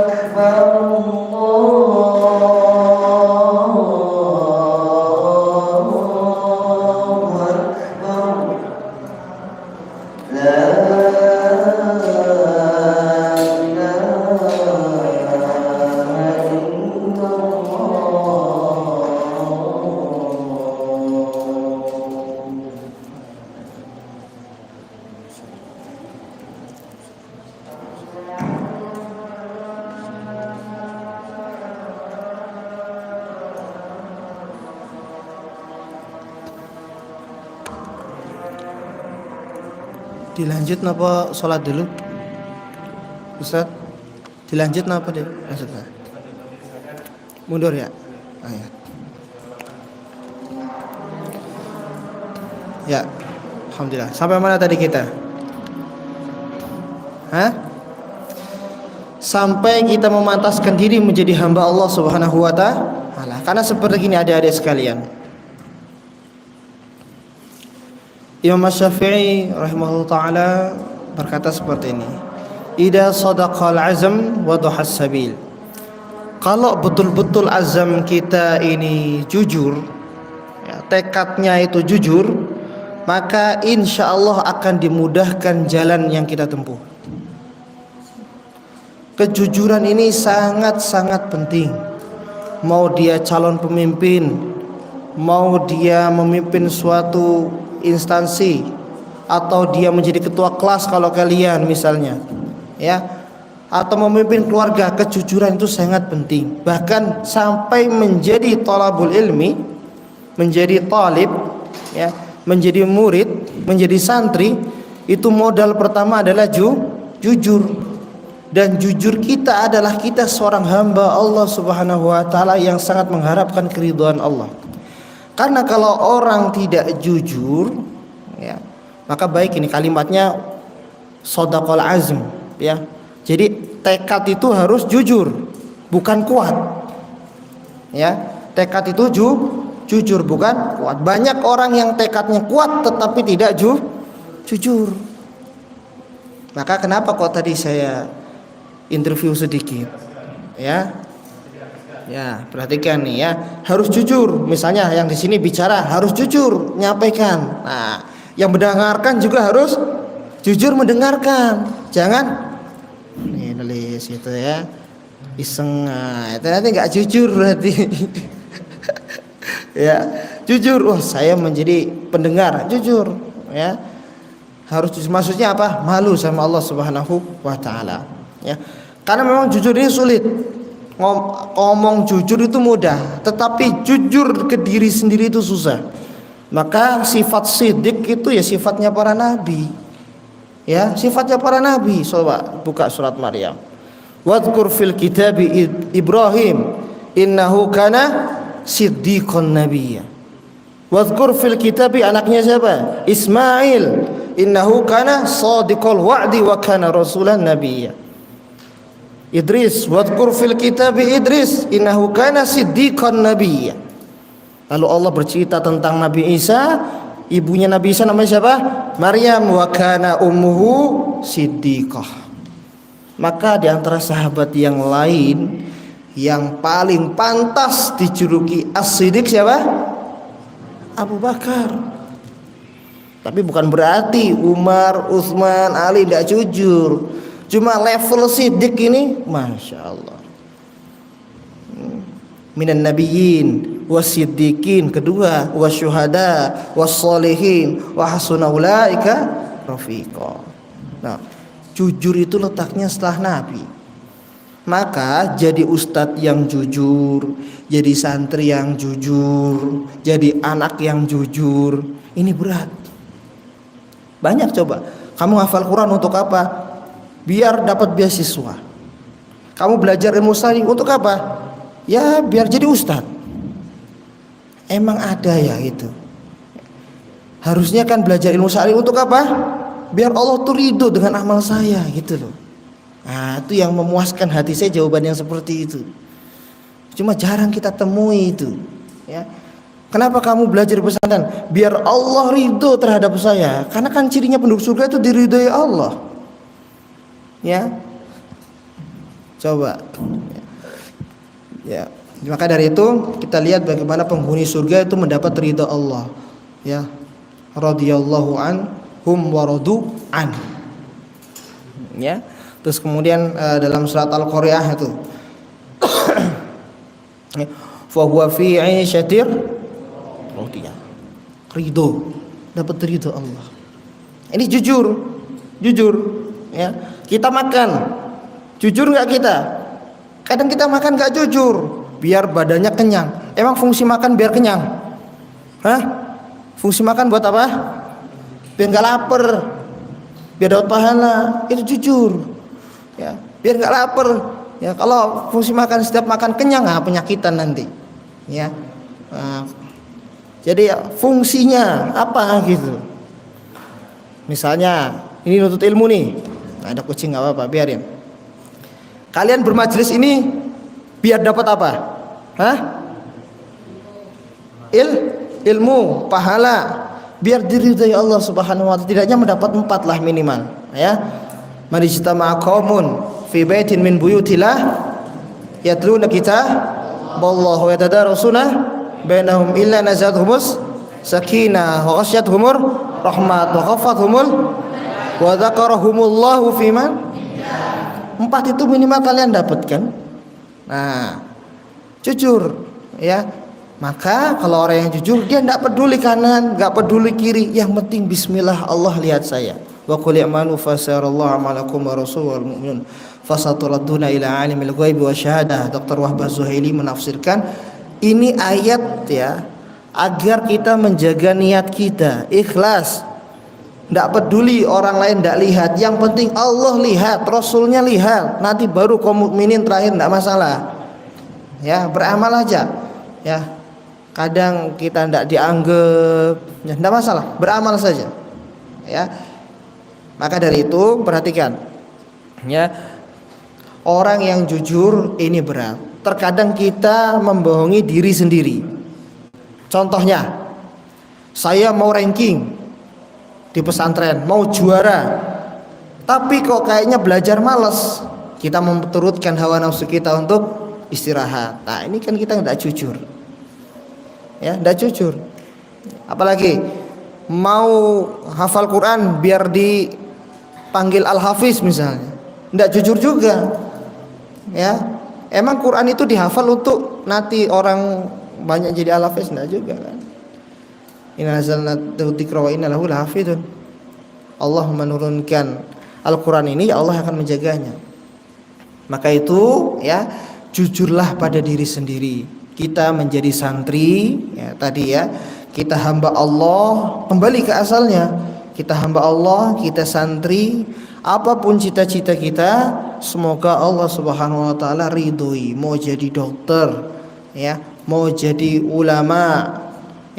B: أكبر الله أكبر لا إله إلا الله. Dilanjut napa sholat dulu Ustaz? Dilanjut napa deh maksudnya? Mundur ya? Ayat. Ya, alhamdulillah. Sampai mana tadi kita? Hah? Sampai kita memantaskan diri menjadi hamba Allah Subhanahu wa taala. Karena seperti ini adik-adik sekalian. Imam Syafi'i rahimahullah taala berkata seperti ini. Idza sadaqal azam wa dhahas sabil. Kalau betul-betul azam kita ini jujur, ya, tekadnya itu jujur, maka insya Allah akan dimudahkan jalan yang kita tempuh. Kejujuran ini sangat-sangat penting. Mau dia calon pemimpin, mau dia memimpin suatu instansi, atau dia menjadi ketua kelas kalau kalian misalnya, ya, atau memimpin keluarga, kejujuran itu sangat penting. Bahkan sampai menjadi talabul ilmi, menjadi talib, ya, menjadi murid, menjadi santri, itu modal pertama adalah jujur. Dan jujur kita adalah kita seorang hamba Allah Subhanahu wa taala yang sangat mengharapkan keridhaan Allah. Karena kalau orang tidak jujur, ya, maka baik ini kalimatnya shadaqal azm, ya. Jadi tekad itu harus jujur, bukan kuat. Ya, tekad itu jujur, bukan kuat. Banyak orang yang tekadnya kuat tetapi tidak jujur. Maka kenapa kok tadi saya interview sedikit, ya? Ya, perhatikan nih ya, harus jujur. Misalnya yang di sini bicara harus jujur, nyampaikan. Nah, yang mendengarkan juga harus jujur mendengarkan. Jangan nih nulis gitu ya, iseng. Nah, itu nanti nggak jujur berarti. Ya, jujur. Oh, saya menjadi pendengar, jujur. Ya, harus jujur. Maksudnya apa? Malu sama Allah Subhanahu wa taala. Ya, karena memang jujur ini sulit. Ngomong jujur itu mudah, tetapi jujur ke diri sendiri itu susah. Maka sifat siddiq itu ya sifatnya para nabi. Ya, sifatnya para nabi. Coba buka surat Maryam. Wadhkur fil kitabi Ibrahim innahu kana siddiqan nabiyya. Wadhkur fil kitabi, anaknya siapa? Ismail. Innahu kana shadiqal wa'di wa kana rasulan nabiyya. Idris, wadhkur fil kitabi Idris innahu kana siddiqan nabiyya. Lalu Allah bercerita tentang Nabi Isa, ibunya Nabi Isa namanya siapa? Maryam, wa kana ummuhu siddiqah. Maka di antara sahabat yang lain yang paling pantas dijuluki as-siddiq siapa? Abu Bakar. Tapi bukan berarti Umar, Utsman, Ali tidak jujur. Cuma level siddiq ini, masya Allah. Minan nabiyyin wasiddiqin, kedua wasyuhada wassolihin wa hasuna ulaika rafiqa. Nah, jujur itu letaknya setelah nabi. Maka jadi ustadz yang jujur, jadi santri yang jujur, jadi anak yang jujur. Ini berat. Banyak coba. Kamu hafal Quran untuk apa? Biar dapat beasiswa. Kamu belajar ilmu syar'i untuk apa? Ya biar jadi ustadz. Emang ada ya itu. Harusnya kan belajar ilmu syar'i untuk apa? Biar Allah tuh ridho dengan amal saya gitu loh. Nah itu yang memuaskan hati saya, jawaban yang seperti itu. Cuma jarang kita temui itu ya. Kenapa kamu belajar pesantren? Biar Allah ridho terhadap saya. Karena kan cirinya penduduk surga itu diridhoi Allah. Ya. Coba. Ya. Maka dari itu kita lihat bagaimana penghuni surga itu mendapat ridha Allah. Ya. Radhiyallahu anhum wa radu an. Ya. Terus kemudian dalam surat Al-Qari'ah itu fa huwa fi 'ishatir radiyah. Ridho, dapat ridho Allah. Ini jujur ya. Kita makan jujur nggak kita? Kadang kita makan nggak jujur biar badannya kenyang. Emang fungsi makan biar kenyang? Hah? Fungsi makan buat apa? Biar nggak lapar, biar dapat pahala. Itu jujur ya, biar nggak lapar ya. Kalau fungsi makan setiap makan kenyang, penyakitan nanti ya. Jadi fungsinya apa gitu. Misalnya ini nuntut ilmu nih, ada kucing nggak apa-apa, biarin. Kalian bermajelis ini biar dapat apa? Hah? Ilmu, pahala, biar diridhai Allah Subhanahu wa taala. Tidaknya mendapat 4 lah minimal, ya. Marijtama'a qaumun fi baitin min buyutillah yatluna kitaballah wa yatadarasuna bainahum illa nazatuhumus sakinah wa ghasyiyatuhumur rahmat wa khafathumul wa dzakarahumullahu fiman. 4 itu minimal kalian dapatkan. Nah, jujur ya. Maka kalau orang yang jujur, dia tidak peduli kanan, tidak peduli kiri, yang penting bismillah, Allah lihat saya. Wa qul i'malu fasarallahu amalakum wa rasulul mu'minun fasaturadduna ila alimil ghaibi wasyahadah. Dr. Wahbah Zuhaili menafsirkan ini ayat ya, agar kita menjaga niat kita ikhlas. Tidak peduli orang lain tidak lihat, yang penting Allah lihat, Rasulnya lihat, nanti baru kaum mukminin terakhir, tidak masalah. Ya, beramal aja. Ya, kadang kita tidak dianggap, ya tidak masalah, beramal saja. Ya, maka dari itu perhatikan. Ya, orang yang jujur ini berat. Terkadang kita membohongi diri sendiri. Contohnya, saya mau ranking di pesantren, mau juara, tapi kok kayaknya belajar malas. Kita memturutkan hawa nafsu kita untuk istirahat. Nah ini kan kita tidak jujur ya, tidak jujur. Apalagi mau hafal Quran biar dipanggil Al-Hafiz misalnya, tidak jujur juga ya. Emang Quran itu dihafal untuk nanti orang banyak jadi Al-Hafiz? Tidak juga kan. Inna nazzalnahu dzikra wa inna lahu lahafidun. Allah menurunkan Al-Quran ini, ya Allah akan menjaganya. Maka itu ya, jujurlah pada diri sendiri. Kita menjadi santri ya, tadi ya, kita hamba Allah, kembali ke asalnya. Kita hamba Allah, kita santri. Apapun cita-cita kita, semoga Allah Subhanahu wa taala ridhoi. Mau jadi dokter ya, mau jadi ulama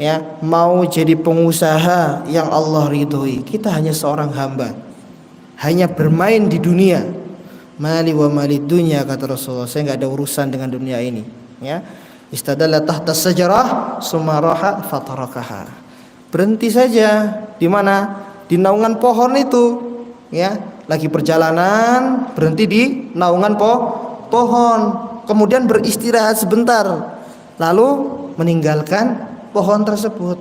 B: ya, mau jadi pengusaha yang Allah ridhoi. Kita hanya seorang hamba, hanya bermain di dunia. Mali wa malid dunya, kata Rasulullah, saya nggak ada urusan dengan dunia ini ya. Istadalla tahta sajarah sumaraha fatarakaha. Berhenti saja di mana? Di naungan pohon itu ya. Lagi perjalanan berhenti di naungan pohon, kemudian beristirahat sebentar, lalu meninggalkan pohon tersebut.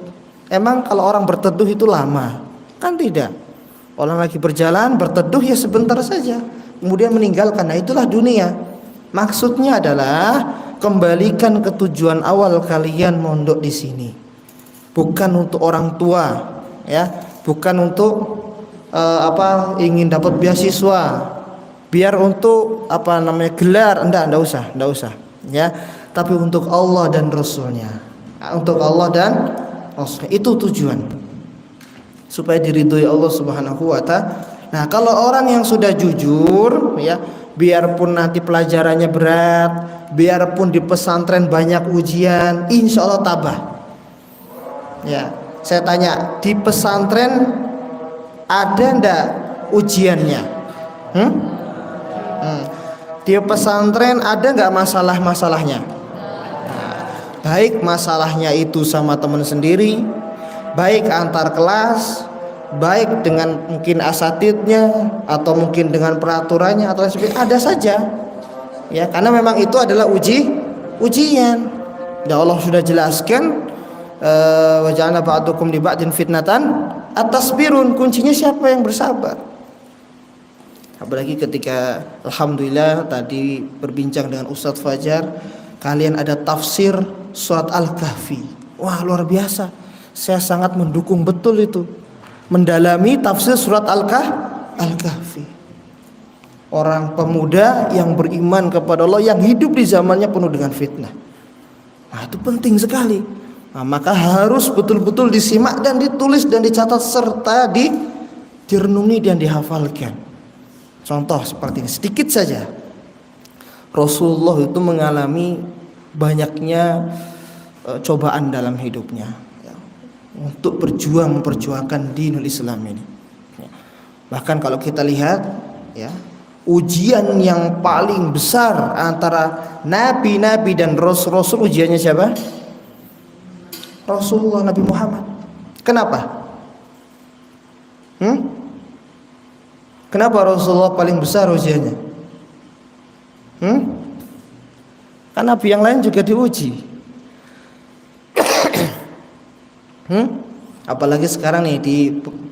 B: Emang kalau orang berteduh itu lama? Kan tidak. Orang lagi berjalan berteduh ya sebentar saja, kemudian meninggalkan. Nah itulah dunia. Maksudnya adalah kembalikan ke tujuan awal kalian mondok di sini. Bukan untuk orang tua, ya, bukan untuk ingin dapat beasiswa, biar untuk gelar, enggak usah, ya. Tapi untuk Allah dan Rasulnya. untuk Allah dan Rasul. Itu tujuan, supaya diridhoi Allah Subhanahu wa taala. Nah, kalau orang yang sudah jujur ya, biarpun nanti pelajarannya berat, biarpun di pesantren banyak ujian, insya Allah tabah. Ya, saya tanya, di pesantren ada ndak ujiannya? Di pesantren ada nggak masalah-masalahnya? Baik masalahnya itu sama teman sendiri, baik antar kelas, baik dengan mungkin asatidnya, atau mungkin dengan peraturannya, atau sebagainya, ada saja ya, karena memang itu adalah ujian. Dan Allah sudah jelaskan, wa ja'alna ba'dakum li ba'din fitnatan atasbirun. Kuncinya siapa yang bersabar. Apalagi ketika alhamdulillah tadi berbincang dengan Ustadz Fajar, kalian ada tafsir surat Al-Kahfi. Wah, luar biasa. Saya sangat mendukung betul itu, mendalami tafsir surat Al-Kahfi. Orang pemuda yang beriman kepada Allah, yang hidup di zamannya penuh dengan fitnah. Nah, itu penting sekali. Nah, maka harus betul-betul disimak dan ditulis dan dicatat serta direnungi dan dihafalkan. Contoh seperti ini, sedikit saja. Rasulullah itu mengalami banyaknya cobaan dalam hidupnya ya, untuk memperjuangkan dinul Islam ini. Bahkan kalau kita lihat ya, ujian yang paling besar antara nabi-nabi dan rasul-rasul, ujiannya siapa? Rasulullah, Nabi Muhammad. Kenapa? Kenapa Rasulullah paling besar ujiannya? Karena nabi yang lain juga diuji. Apalagi sekarang nih di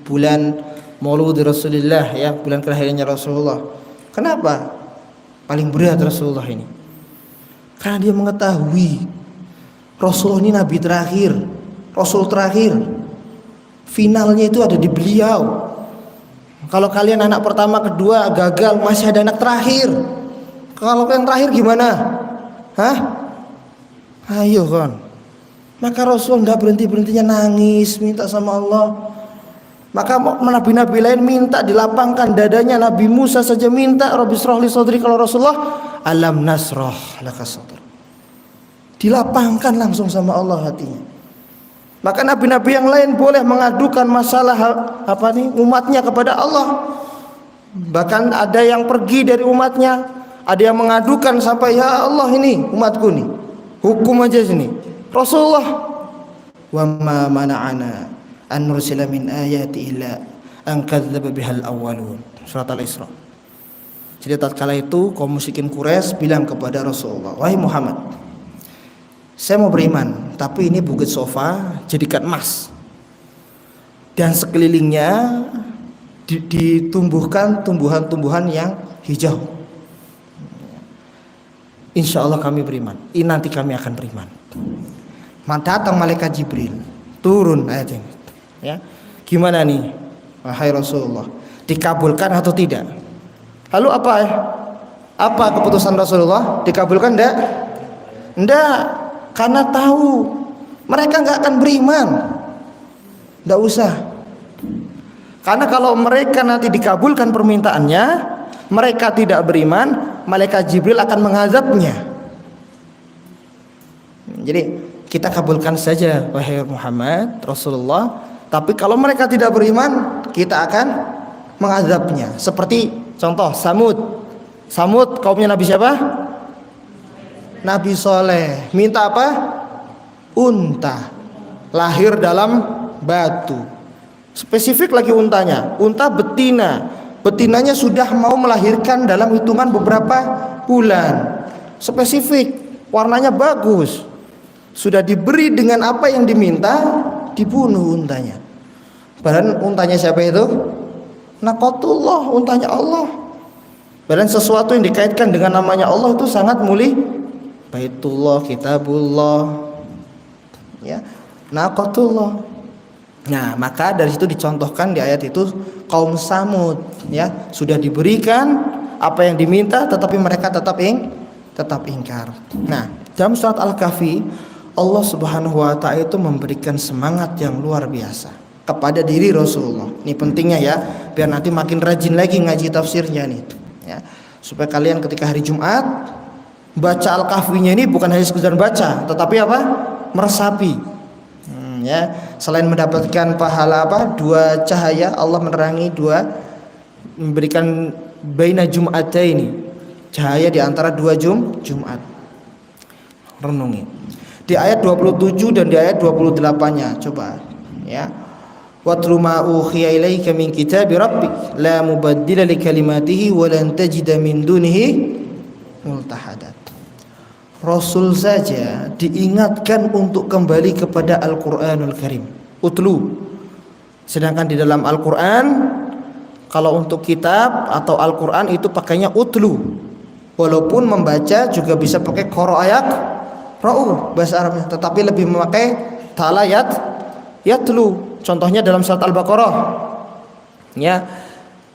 B: bulan Maulud Rasulullah ya, bulan kelahirannya Rasulullah. Kenapa paling berat Rasulullah ini? Karena dia mengetahui Rasulullah ini nabi terakhir, Rasul terakhir. Finalnya itu ada di beliau. Kalau kalian anak pertama, kedua gagal, masih ada anak terakhir. Kalau yang terakhir gimana? Ayo kan. Maka Rasul nggak berhentinya nangis, minta sama Allah. Maka nabi-nabi lain minta dilapangkan dadanya. Nabi Musa saja minta, Rabbi shrah li sadri. Kalau Rasulullah, alam nasrah laka sadrak. Dilapangkan langsung sama Allah hatinya. Maka nabi-nabi yang lain boleh mengadukan masalah umatnya kepada Allah. Bahkan ada yang pergi dari umatnya, ada yang mengadukan sampai, ya Allah, ini umatku nih, hukum aja sini. Rasulullah, wa ma mana'ana an nursila min ayati illa an kadzdzaba bihal awwalun. Surat Al-Isra. Jadi tatkala itu kaum musyrikin Quraisy bilang kepada Rasulullah, wahai Muhammad, saya mau beriman, tapi ini bukit sofa jadikan emas, dan sekelilingnya ditumbuhkan tumbuhan-tumbuhan yang hijau. Insya Allah kami beriman. Ini nanti kami akan beriman. Datang malaikat Jibril, turun ayat ini. Ya, gimana nih, wahai Rasulullah, dikabulkan atau tidak? Lalu apa keputusan Rasulullah? Dikabulkan enggak? Enggak. Karena tahu mereka nggak akan beriman, nggak usah. Karena kalau mereka nanti dikabulkan permintaannya, mereka tidak beriman, malaikat Jibril akan mengazabnya. Jadi kita kabulkan saja wahai Muhammad Rasulullah. Tapi kalau mereka tidak beriman, kita akan mengazabnya. Seperti contoh Samud kaumnya Nabi siapa? Nabi Soleh. Minta apa? Unta. Lahir dalam batu. Spesifik lagi untanya. Unta betina. Betinanya sudah mau melahirkan dalam hitungan beberapa bulan. Spesifik. Warnanya bagus. Sudah diberi dengan apa yang diminta, dibunuh untanya. Padahal untanya siapa itu? Naqatullah, untanya Allah. Padahal sesuatu yang dikaitkan dengan namanya Allah itu sangat mulia. Baitullah, kitabullah, ya, naqatullah. Nah, maka dari situ dicontohkan di ayat itu kaum Samud, ya, sudah diberikan apa yang diminta, tetapi mereka tetap ingkar. Nah, dalam surat Al-Kahfi, Allah Subhanahu wa taala itu memberikan semangat yang luar biasa kepada diri Rasulullah. Ini pentingnya ya, biar nanti makin rajin lagi ngaji tafsirnya nih ya. Supaya kalian ketika hari Jumat baca Al-Kahfinya ini bukan hanya sekedar baca, tetapi apa? Meresapi. Ya, selain mendapatkan pahala dua cahaya, Allah menerangi memberikan baina Jum'ataini, cahaya di antara dua Jumat. Renungi di ayat 27 dan di ayat 28-nya, coba ya. Watlu ma uhiya ilaika min kitabi rabbik la mubaddila li kalimatihi wa lan tajida min dunihi multahadat. Rasul saja diingatkan untuk kembali kepada Al-Qur'anul Karim. Utlu. Sedangkan di dalam Al-Qur'an, kalau untuk kitab atau Al-Qur'an itu pakainya utlu. Walaupun membaca juga bisa pakai qira'at ra'u bahasa Arabnya, tetapi lebih memakai talayat yatlu. Contohnya dalam surat Al-Baqarah. Ya.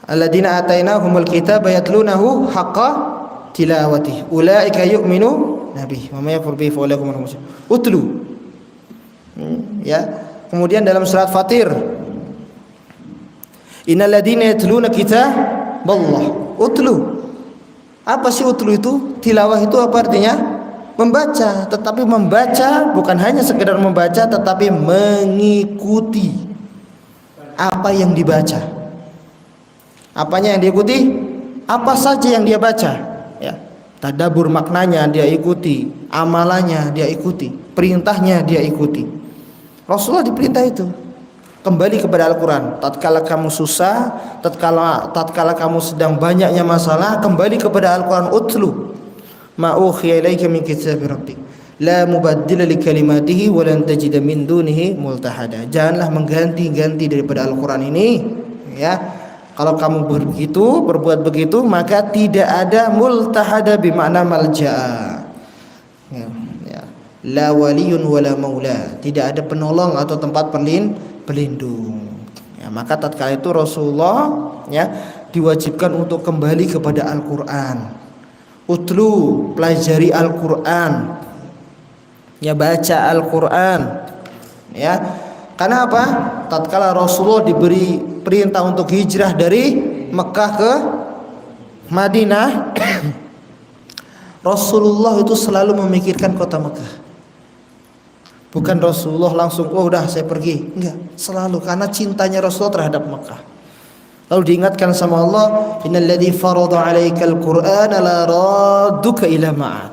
B: Alladzina atainahumul kitaba yatlunahu haqqa tilawati. Ulaika yu'minu nabi wa may yakfur bihi fa ulaikum minhum utlu. Ya. Kemudian dalam surat Fatir, innal ladzina yatluna kitaballah utlu. Apa sih utlu itu? Tilawah itu apa artinya? Membaca, tetapi membaca bukan hanya sekedar membaca, tetapi mengikuti apa yang dibaca. Apanya yang diikuti? Apa saja yang dia baca, ya. Tadabbur maknanya dia ikuti, amalannya dia ikuti, perintahnya dia ikuti. Rasulullah diperintah itu. Kembali kepada Al-Qur'an. Tatkala kamu susah, tatkala kamu sedang banyaknya masalah, kembali kepada Al-Qur'an. Utlu ma uhiya ilaika min kitabi rabbik la mubaddila li kalimatihi wa lan tajida min dunihi multahada. Janganlah mengganti-ganti daripada Al-Qur'an ini, ya. Kalau kamu berbuat begitu, maka tidak ada multahada bermakna malja'a. Ya. La waliyun wala maula. Tidak ada penolong atau tempat pelindung. Ya, maka tatkala itu Rasulullah ya diwajibkan untuk kembali kepada Al-Qur'an. Utlu, pelajari Al-Qur'an. Ya, baca Al-Qur'an. Ya. Karena apa? Tatkala Rasulullah diberi perintah untuk hijrah dari Mekah ke Madinah, Rasulullah itu selalu memikirkan kota Mekah. Bukan Rasulullah langsung, oh udah saya pergi. Enggak, selalu karena cintanya Rasulullah terhadap Mekah. Lalu diingatkan sama Allah, innal ladzi farada 'alaikal qur'ana la radduka ila ma'ad.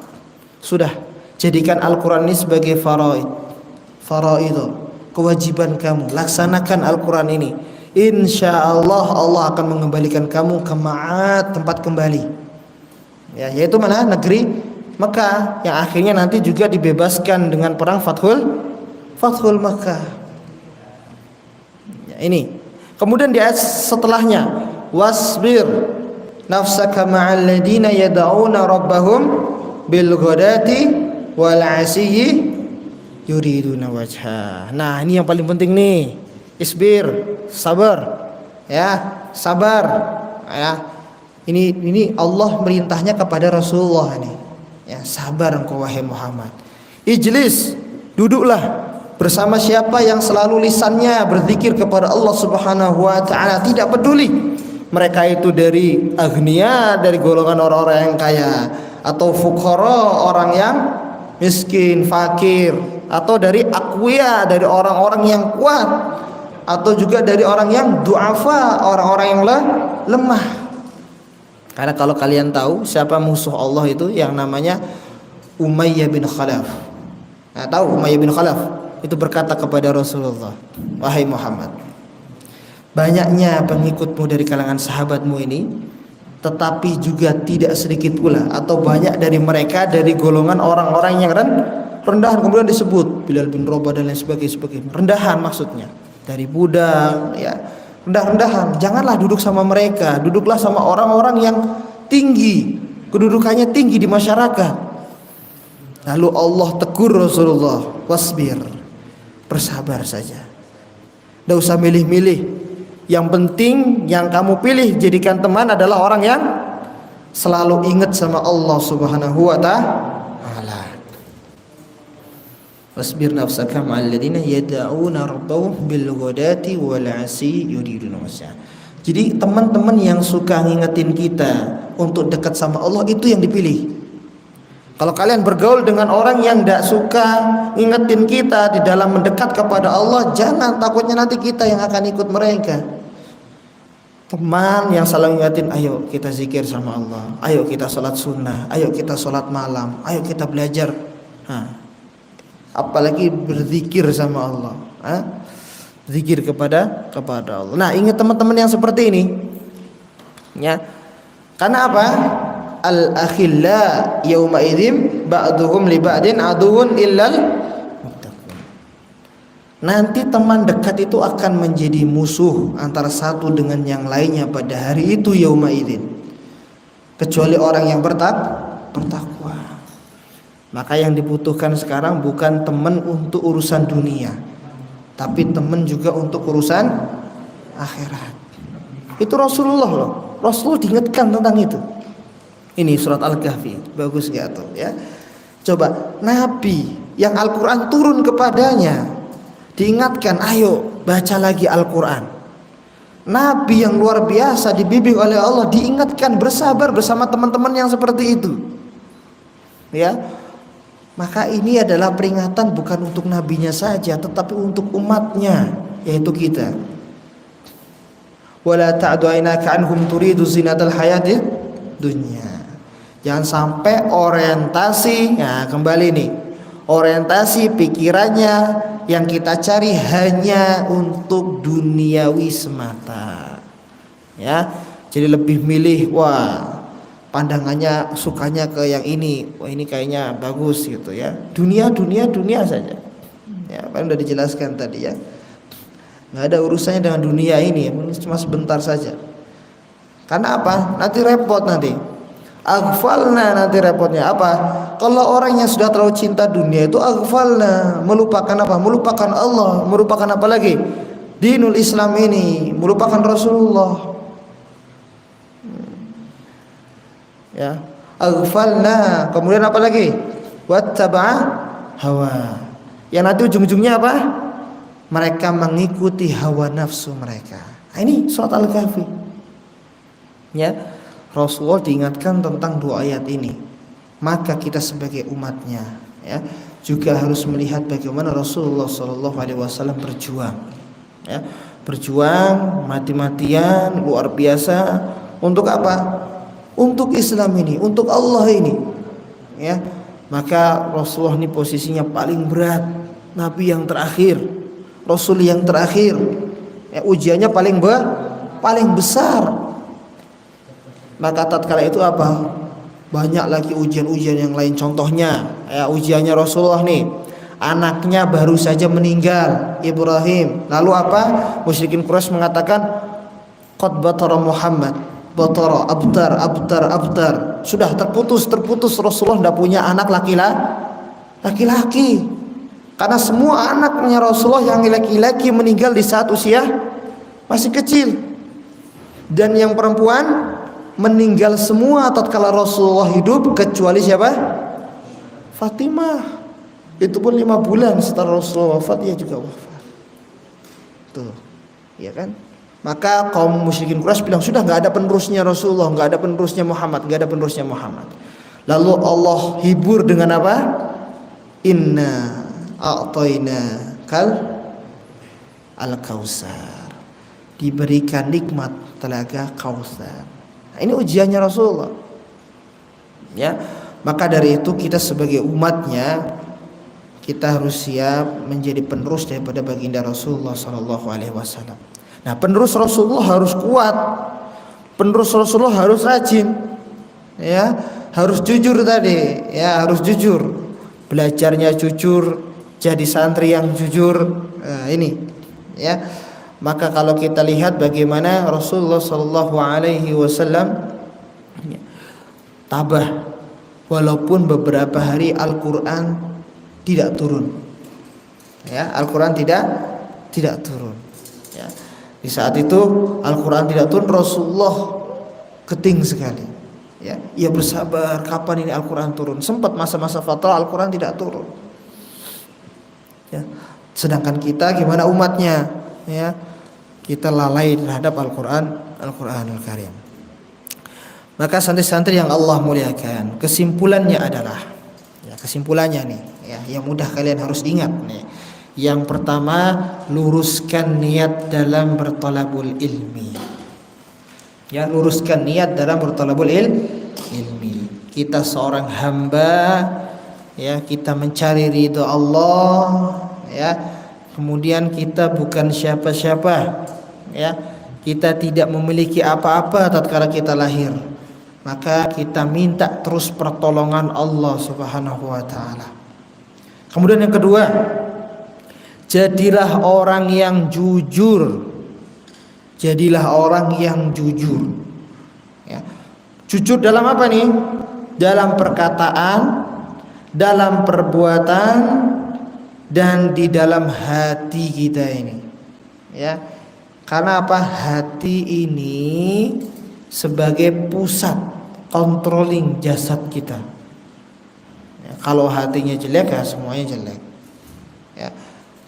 B: Sudah, jadikan Al-Qur'an ini sebagai faraid. Kewajiban kamu, laksanakan Al-Qur'an ini. Insyaallah Allah akan mengembalikan kamu ke ma'ad, tempat kembali. Ya, yaitu mana? Negeri Mekah, yang akhirnya nanti juga dibebaskan dengan perang Fathul Mekah. Ya, ini. Kemudian di ayat setelahnya, wasbir nafsaka ma'al ladina yad'una rabbahum bil ghadati wal 'ashiyyi yuriduna wajha. Nah, ini yang paling penting nih. Isbir, sabar. Ya, sabar. Ya. Ini Allah merintahnya kepada Rasulullah ini. Ya, sabar engkau wahai Muhammad. Ijlis, duduklah bersama siapa yang selalu lisannya berzikir kepada Allah Subhanahu wa taala, tidak peduli mereka itu dari agniya, dari golongan orang-orang yang kaya, atau fuqara, orang yang miskin, fakir, atau dari aqwiya, dari orang-orang yang kuat, atau juga dari orang yang du'afa, orang-orang yang lemah. Karena kalau kalian tahu siapa musuh Allah itu, yang namanya Umayyah bin Khalaf. Nah, tahu Umayyah bin Khalaf? Itu berkata kepada Rasulullah, wahai Muhammad, banyaknya pengikutmu dari kalangan sahabatmu ini, tetapi juga tidak sedikit pula atau banyak dari mereka dari golongan orang-orang yang rendahan. Kemudian disebut Bilal bin Rabah dan lain sebagainya. Rendahan maksudnya, dari budak, ya, rendahan. Janganlah duduk sama mereka, duduklah sama orang-orang yang tinggi, kedudukannya tinggi di masyarakat. Lalu Allah tegur Rasulullah, wasbir, bersabar saja. Tidak usah milih-milih. Yang penting yang kamu pilih jadikan teman adalah orang yang selalu ingat sama Allah Subhanahu wa taala. Wasbir nafsaka ma'al ladzina yad'una rabbahum bil ghadati wal 'ashi yuriduna wajha. Jadi teman-teman yang suka ngingetin kita untuk dekat sama Allah itu yang dipilih. Kalau kalian bergaul dengan orang yang tidak suka ngingetin kita di dalam mendekat kepada Allah, jangan, takutnya nanti kita yang akan ikut mereka. Teman yang selalu ngingetin, ayo kita zikir sama Allah, ayo kita sholat sunnah, ayo kita sholat malam, ayo kita belajar. Apalagi berzikir sama Allah, zikir kepada Allah. Nah, ingat teman-teman yang seperti ini, ya. Karena apa? Al-akhilla yauma idzin ba'duhum li ba'din aduwwun illal muttaqin. Nanti teman dekat itu akan menjadi musuh antara satu dengan yang lainnya pada hari itu yauma idzin, kecuali orang yang bertakwa. Maka yang dibutuhkan sekarang bukan teman untuk urusan dunia, tapi teman juga untuk urusan akhirat. Itu Rasulullah loh. Rasulullah diingatkan tentang itu. Ini surat Al-Kahfi, bagus gak tuh ya? Coba Nabi yang Al-Quran turun kepadanya diingatkan, ayo baca lagi Al-Quran. Nabi yang luar biasa dibimbing oleh Allah diingatkan bersabar bersama teman-teman yang seperti itu, ya. Maka ini adalah peringatan bukan untuk nabinya saja, tetapi untuk umatnya, yaitu kita. Wala ta'du aynaka anhum turidu zinatal hayatid dunya. Jangan sampai orientasi, nah kembali nih, orientasi pikirannya yang kita cari hanya untuk duniawi semata, ya. Jadi lebih milih, wah pandangannya sukanya ke yang ini, wah ini kayaknya bagus gitu ya. Dunia saja. Ya, kan udah dijelaskan tadi ya. Nggak ada urusannya dengan dunia ini, cuma sebentar saja. Karena apa? Nanti repot nanti. Aghfalna, nanti repotnya apa? Kalau orang yang sudah terlalu cinta dunia itu aghfalna, melupakan apa? Melupakan Allah, melupakan apa lagi? Dinul Islam ini, melupakan Rasulullah. Ya, aghfalna, kemudian apa lagi? Wattaba'a hawa. Yang nanti ujung-ujungnya apa? Mereka mengikuti hawa nafsu mereka. Nah, ini surat Al-Kahfi. Ya, Rasulullah diingatkan tentang dua ayat ini. Maka kita sebagai umatnya, ya, juga harus melihat bagaimana Rasulullah SAW berjuang. Ya, berjuang mati-matian luar biasa untuk apa? Untuk Islam ini, untuk Allah ini, ya. Maka Rasulullah ini posisinya paling berat, Nabi yang terakhir, Rasul yang terakhir, ya, ujiannya paling besar. Maka tatkala itu apa? Banyak lagi ujian-ujian yang lain. Contohnya, ya, ujiannya Rasulullah nih, anaknya baru saja meninggal, Ibrahim. Lalu apa? Musyrikin Quraisy mengatakan, qad batara Muhammad, batara abtar. Sudah terputus. Rasulullah tidak punya anak laki-laki. Karena semua anaknya Rasulullah yang laki-laki meninggal di saat usia masih kecil. Dan yang perempuan meninggal semua tatkala Rasulullah hidup, kecuali siapa? Fatimah. Itu pun 5 bulan setelah Rasulullah wafat, dia juga wafat. Tuh, ya kan? Maka kaum musyrikin Quraisy bilang, sudah nggak ada penerusnya Rasulullah, nggak ada penerusnya Muhammad. Lalu Allah hibur dengan apa? Inna a'tayna kal al-kausar. Diberikan nikmat telaga Kausar. Nah, ini ujiannya Rasulullah. Ya, maka dari itu kita sebagai umatnya, kita harus siap menjadi penerus daripada baginda Rasulullah SAW. Nah, penerus Rasulullah harus kuat, penerus Rasulullah harus rajin, ya, harus jujur tadi, ya, harus jujur, belajarnya jujur, jadi santri yang jujur. Nah, ini, ya. Maka kalau kita lihat bagaimana Rasulullah SAW tabah, walaupun beberapa hari Al-Quran tidak turun, ya, Al-Quran tidak turun. Ya. Di saat itu Al-Quran tidak turun, Rasulullah keting sekali. Ya, ia bersabar, kapan ini Al-Quran turun? Sempat masa-masa fatrah Al-Quran tidak turun. Ya. Sedangkan kita gimana umatnya? Ya, kita lalai terhadap Al-Qur'anul Karim. Maka santri-santri yang Allah muliakan, kesimpulannya adalah, ya, kesimpulannya nih, ya, yang mudah kalian harus ingat nih. Yang pertama, luruskan niat dalam berthalabul ilmi. Ya, luruskan niat dalam berthalabul ilmi. Kita seorang hamba, ya, kita mencari ridho Allah, ya. Kemudian kita bukan siapa-siapa, ya. Kita tidak memiliki apa-apa tatkala kita lahir. Maka kita minta terus pertolongan Allah Subhanahu wa taala. Kemudian yang kedua, jadilah orang yang jujur. Jadilah orang yang jujur. Ya. Jujur dalam apa nih? Dalam perkataan, dalam perbuatan, dan di dalam hati kita ini. Ya. Karena apa? Hati ini sebagai pusat controlling jasad kita. Ya, kalau hatinya jelek, ya semuanya jelek. Ya.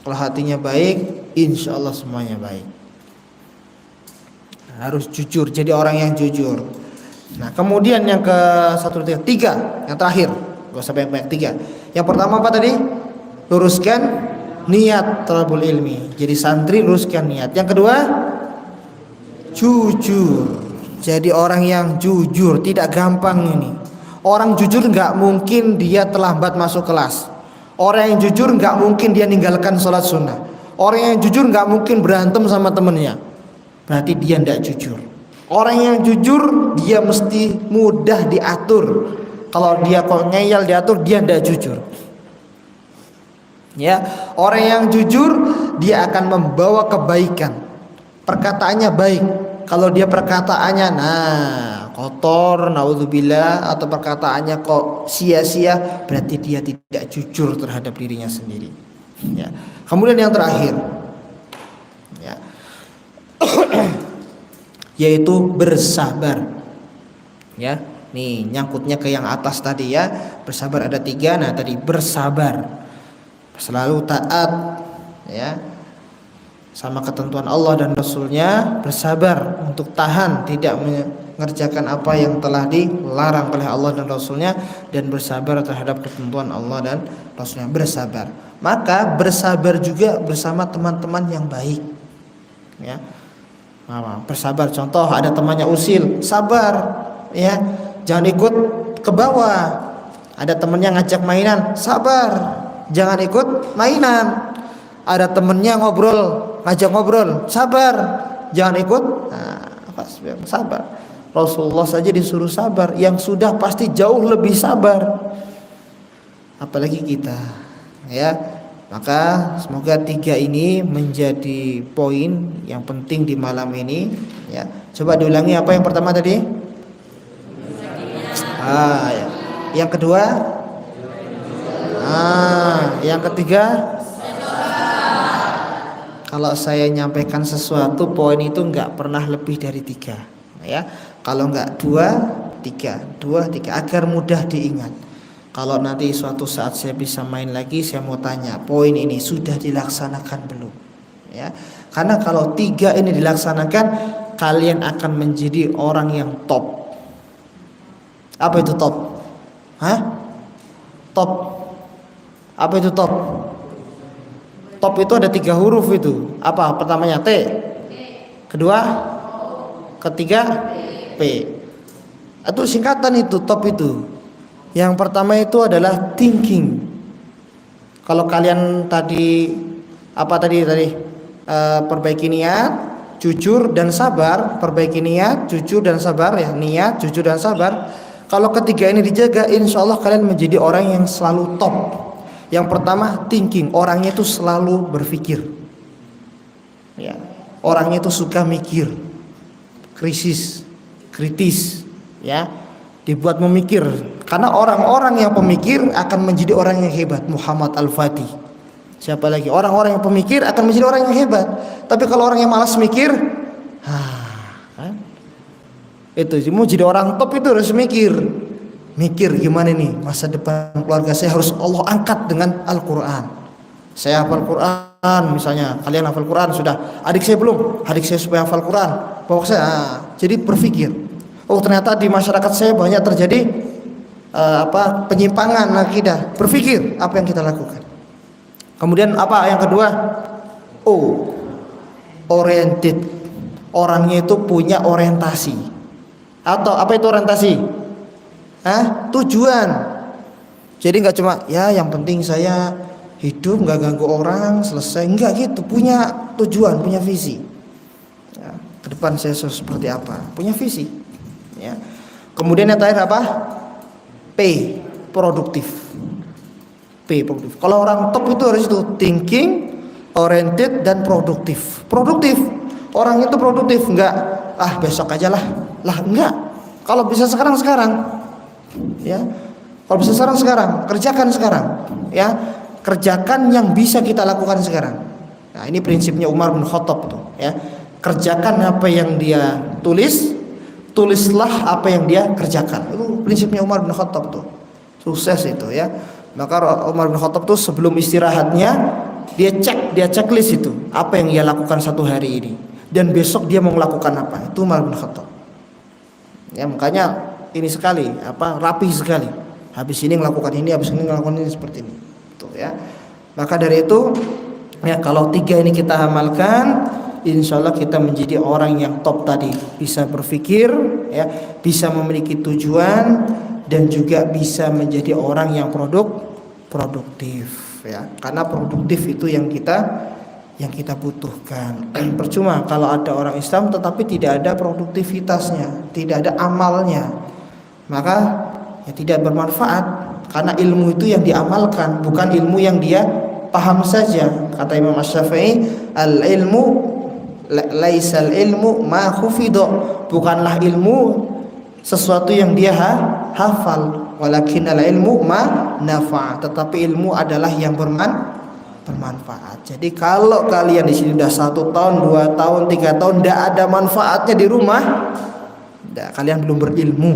B: Kalau hatinya baik, insya Allah semuanya baik. Harus jujur, jadi orang yang jujur. Nah, kemudian yang ke tiga, yang terakhir, gak usah banyak-banyak, tiga. Yang pertama apa tadi? Luruskan niat thalabul ilmi. Jadi santri luruskan niat. Yang kedua, jujur. Jadi orang yang jujur, tidak gampang ini. Orang jujur nggak mungkin dia terlambat masuk kelas. Orang yang jujur nggak mungkin dia ninggalkan sholat sunnah. Orang yang jujur nggak mungkin berantem sama temennya. Berarti dia tidak jujur. Orang yang jujur dia mesti mudah diatur. Kalau dia kok ngeyel diatur, dia tidak jujur. Ya, orang yang jujur dia akan membawa kebaikan. Perkataannya baik. Kalau dia perkataannya kotor, naudzubillah, atau perkataannya kok sia-sia, berarti dia tidak jujur terhadap dirinya sendiri. Ya. Kemudian yang terakhir, ya, yaitu bersabar. Ya, nih nyangkutnya ke yang atas tadi ya. Bersabar ada tiga. Nah tadi bersabar, selalu taat, ya, sama ketentuan Allah dan Rasulnya. Bersabar untuk tahan tidak mengerjakan apa yang telah dilarang oleh Allah dan Rasulnya, dan bersabar terhadap ketentuan Allah dan Rasulnya. Bersabar, maka bersabar juga bersama teman-teman yang baik, ya. Bersabar, contoh ada temannya usil, sabar, ya, jangan ikut ke bawah. Ada temennya ngajak mainan, sabar, jangan ikut mainan. Ada temennya ngajak ngobrol, sabar, jangan ikut. Sabar. Rasulullah saja disuruh sabar, yang sudah pasti jauh lebih sabar, apalagi kita, ya. Maka semoga tiga ini menjadi poin yang penting di malam ini, ya. Coba diulangi, apa yang pertama tadi? Ya. Yang kedua? Yang ketiga? Kalau saya nyampaikan sesuatu, poin itu nggak pernah lebih dari tiga, ya. Kalau nggak dua, tiga, agar mudah diingat. Kalau nanti suatu saat saya bisa main lagi, saya mau tanya, poin ini sudah dilaksanakan belum? Ya, karena kalau tiga ini dilaksanakan, kalian akan menjadi orang yang top. Apa itu top? Top. Apa itu top? Top itu ada 3 huruf itu. Apa? Pertamanya T. Kedua? Ketiga? P. Itu singkatan itu, top itu. Yang pertama itu adalah thinking. Kalau kalian tadi perbaiki niat, jujur dan sabar. Perbaiki niat, jujur dan sabar, ya. Niat, jujur dan sabar. Kalau ketiga ini dijaga, insya Allah kalian menjadi orang yang selalu top. Yang pertama thinking, orangnya itu selalu berpikir, ya. Orangnya itu suka mikir, kritis, ya. Dibuat memikir. Karena orang-orang yang pemikir akan menjadi orang yang hebat. Muhammad Al-Fatih. Siapa lagi? Orang-orang yang pemikir akan menjadi orang yang hebat. Tapi kalau orang yang malas mikir, itu mau jadi orang top itu harus mikir gimana nih masa depan keluarga saya harus Allah angkat dengan Al-Quran. Saya hafal Quran misalnya, kalian hafal Quran sudah, adik saya belum, adik saya supaya hafal Quran, bawa saya. Jadi berpikir, oh ternyata di masyarakat saya banyak terjadi penyimpangan akidah. Berpikir apa yang kita lakukan. Kemudian apa yang kedua? Oriented. Orangnya itu punya orientasi. Atau apa itu orientasi? Tujuan. Jadi nggak cuma ya yang penting saya hidup nggak ganggu orang selesai, enggak gitu. Punya tujuan, punya visi. Ya, ke depan saya seperti apa? Punya visi. Ya. Kemudian yang terakhir apa? Produktif. Produktif. Kalau orang top itu harus itu thinking, oriented dan produktif. Produktif. Orang itu produktif, enggak besok aja lah enggak. Kalau bisa sekarang ya. Kalau bisa sekarang, kerjakan sekarang, ya. Kerjakan yang bisa kita lakukan sekarang. Nah, ini prinsipnya Umar bin Khattab tuh, ya. Kerjakan apa yang dia tulislah apa yang dia kerjakan. Itu prinsipnya Umar bin Khattab tuh. Sukses itu, ya. Maka Umar bin Khattab tuh sebelum istirahatnya dia checklist itu, apa yang dia lakukan satu hari ini dan besok dia mau melakukan apa. Itu Umar bin Khattab. Ya, makanya ini sekali, rapi sekali. Habis ini melakukan ini, habis ini melakukan ini seperti ini. Tuh, ya. Maka dari itu, ya kalau 3 ini kita amalkan, insya Allah kita menjadi orang yang top tadi, bisa berpikir, ya, bisa memiliki tujuan dan juga bisa menjadi orang yang produktif, ya. Karena produktif itu yang kita butuhkan. Percuma kalau ada orang Islam tetapi tidak ada produktivitasnya, tidak ada amalnya, maka ya tidak bermanfaat. Karena ilmu itu yang diamalkan, bukan ilmu yang dia paham saja. Kata Imam Asy-Syafi'i, al-ilmu laisal ilmu ma khufidha, bukanlah ilmu sesuatu yang dia hafal, walakinnal ilmu ma nafa', tetapi ilmu adalah yang bermanfaat. Jadi kalau kalian di sini udah 1 tahun, 2 tahun, 3 tahun tidak ada manfaatnya di rumah, kalian belum berilmu,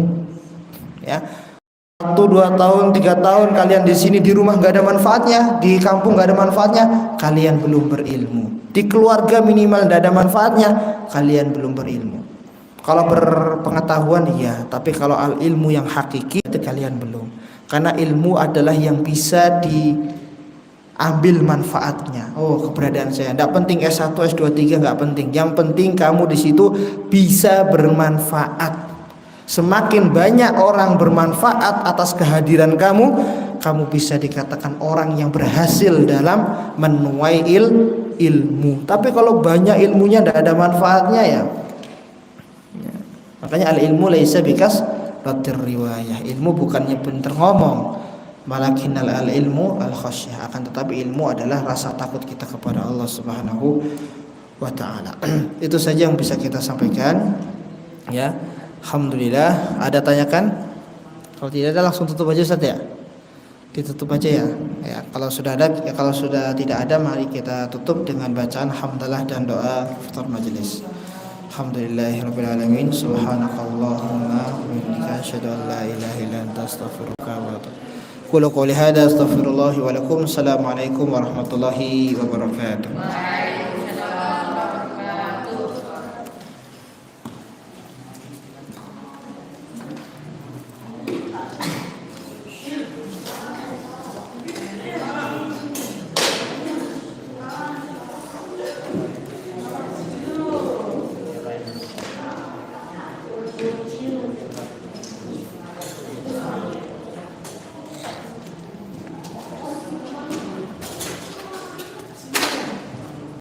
B: ya. 1, 2 tahun, 3 tahun kalian di sini di rumah nggak ada manfaatnya, di kampung nggak ada manfaatnya, kalian belum berilmu. Di keluarga minimal nggak ada manfaatnya, kalian belum berilmu. Kalau berpengetahuan iya, tapi kalau ilmu yang hakiki itu kalian belum. Karena ilmu adalah yang bisa diambil manfaatnya. Oh, keberadaan saya nggak penting S1, S2, S3 nggak penting. Yang penting kamu di situ bisa bermanfaat. Semakin banyak orang bermanfaat atas kehadiran kamu bisa dikatakan orang yang berhasil dalam menuai ilmu. Tapi kalau banyak ilmunya tidak ada manfaatnya, ya. Makanya al-ilmu laisa bikas ratir riwayah. Ilmu bukannya pintar ngomong, malakinnal al-ilmu al-khasyah. Akan tetapi ilmu adalah rasa takut kita kepada Allah Subhanahu wa taala. Itu saja yang bisa kita sampaikan, ya. Alhamdulillah. Ada tanyakan? Kalau tidak ada langsung tutup aja Ustaz, ya. Ditutup aja, ya. Ya, kalau sudah ada, ya, kalau sudah tidak ada mari kita tutup dengan bacaan hamdalah dan doa iftar majelis. Alhamdulillahirabbil alamin. Subhanakallahumma wa bihamdika asyhadu an la ilaha illa anta astaghfiruka wa atubu ilaik. Qul qouli hadza astaghfirullah wa lakum. Assalamualaikum warahmatullahi wabarakatuh.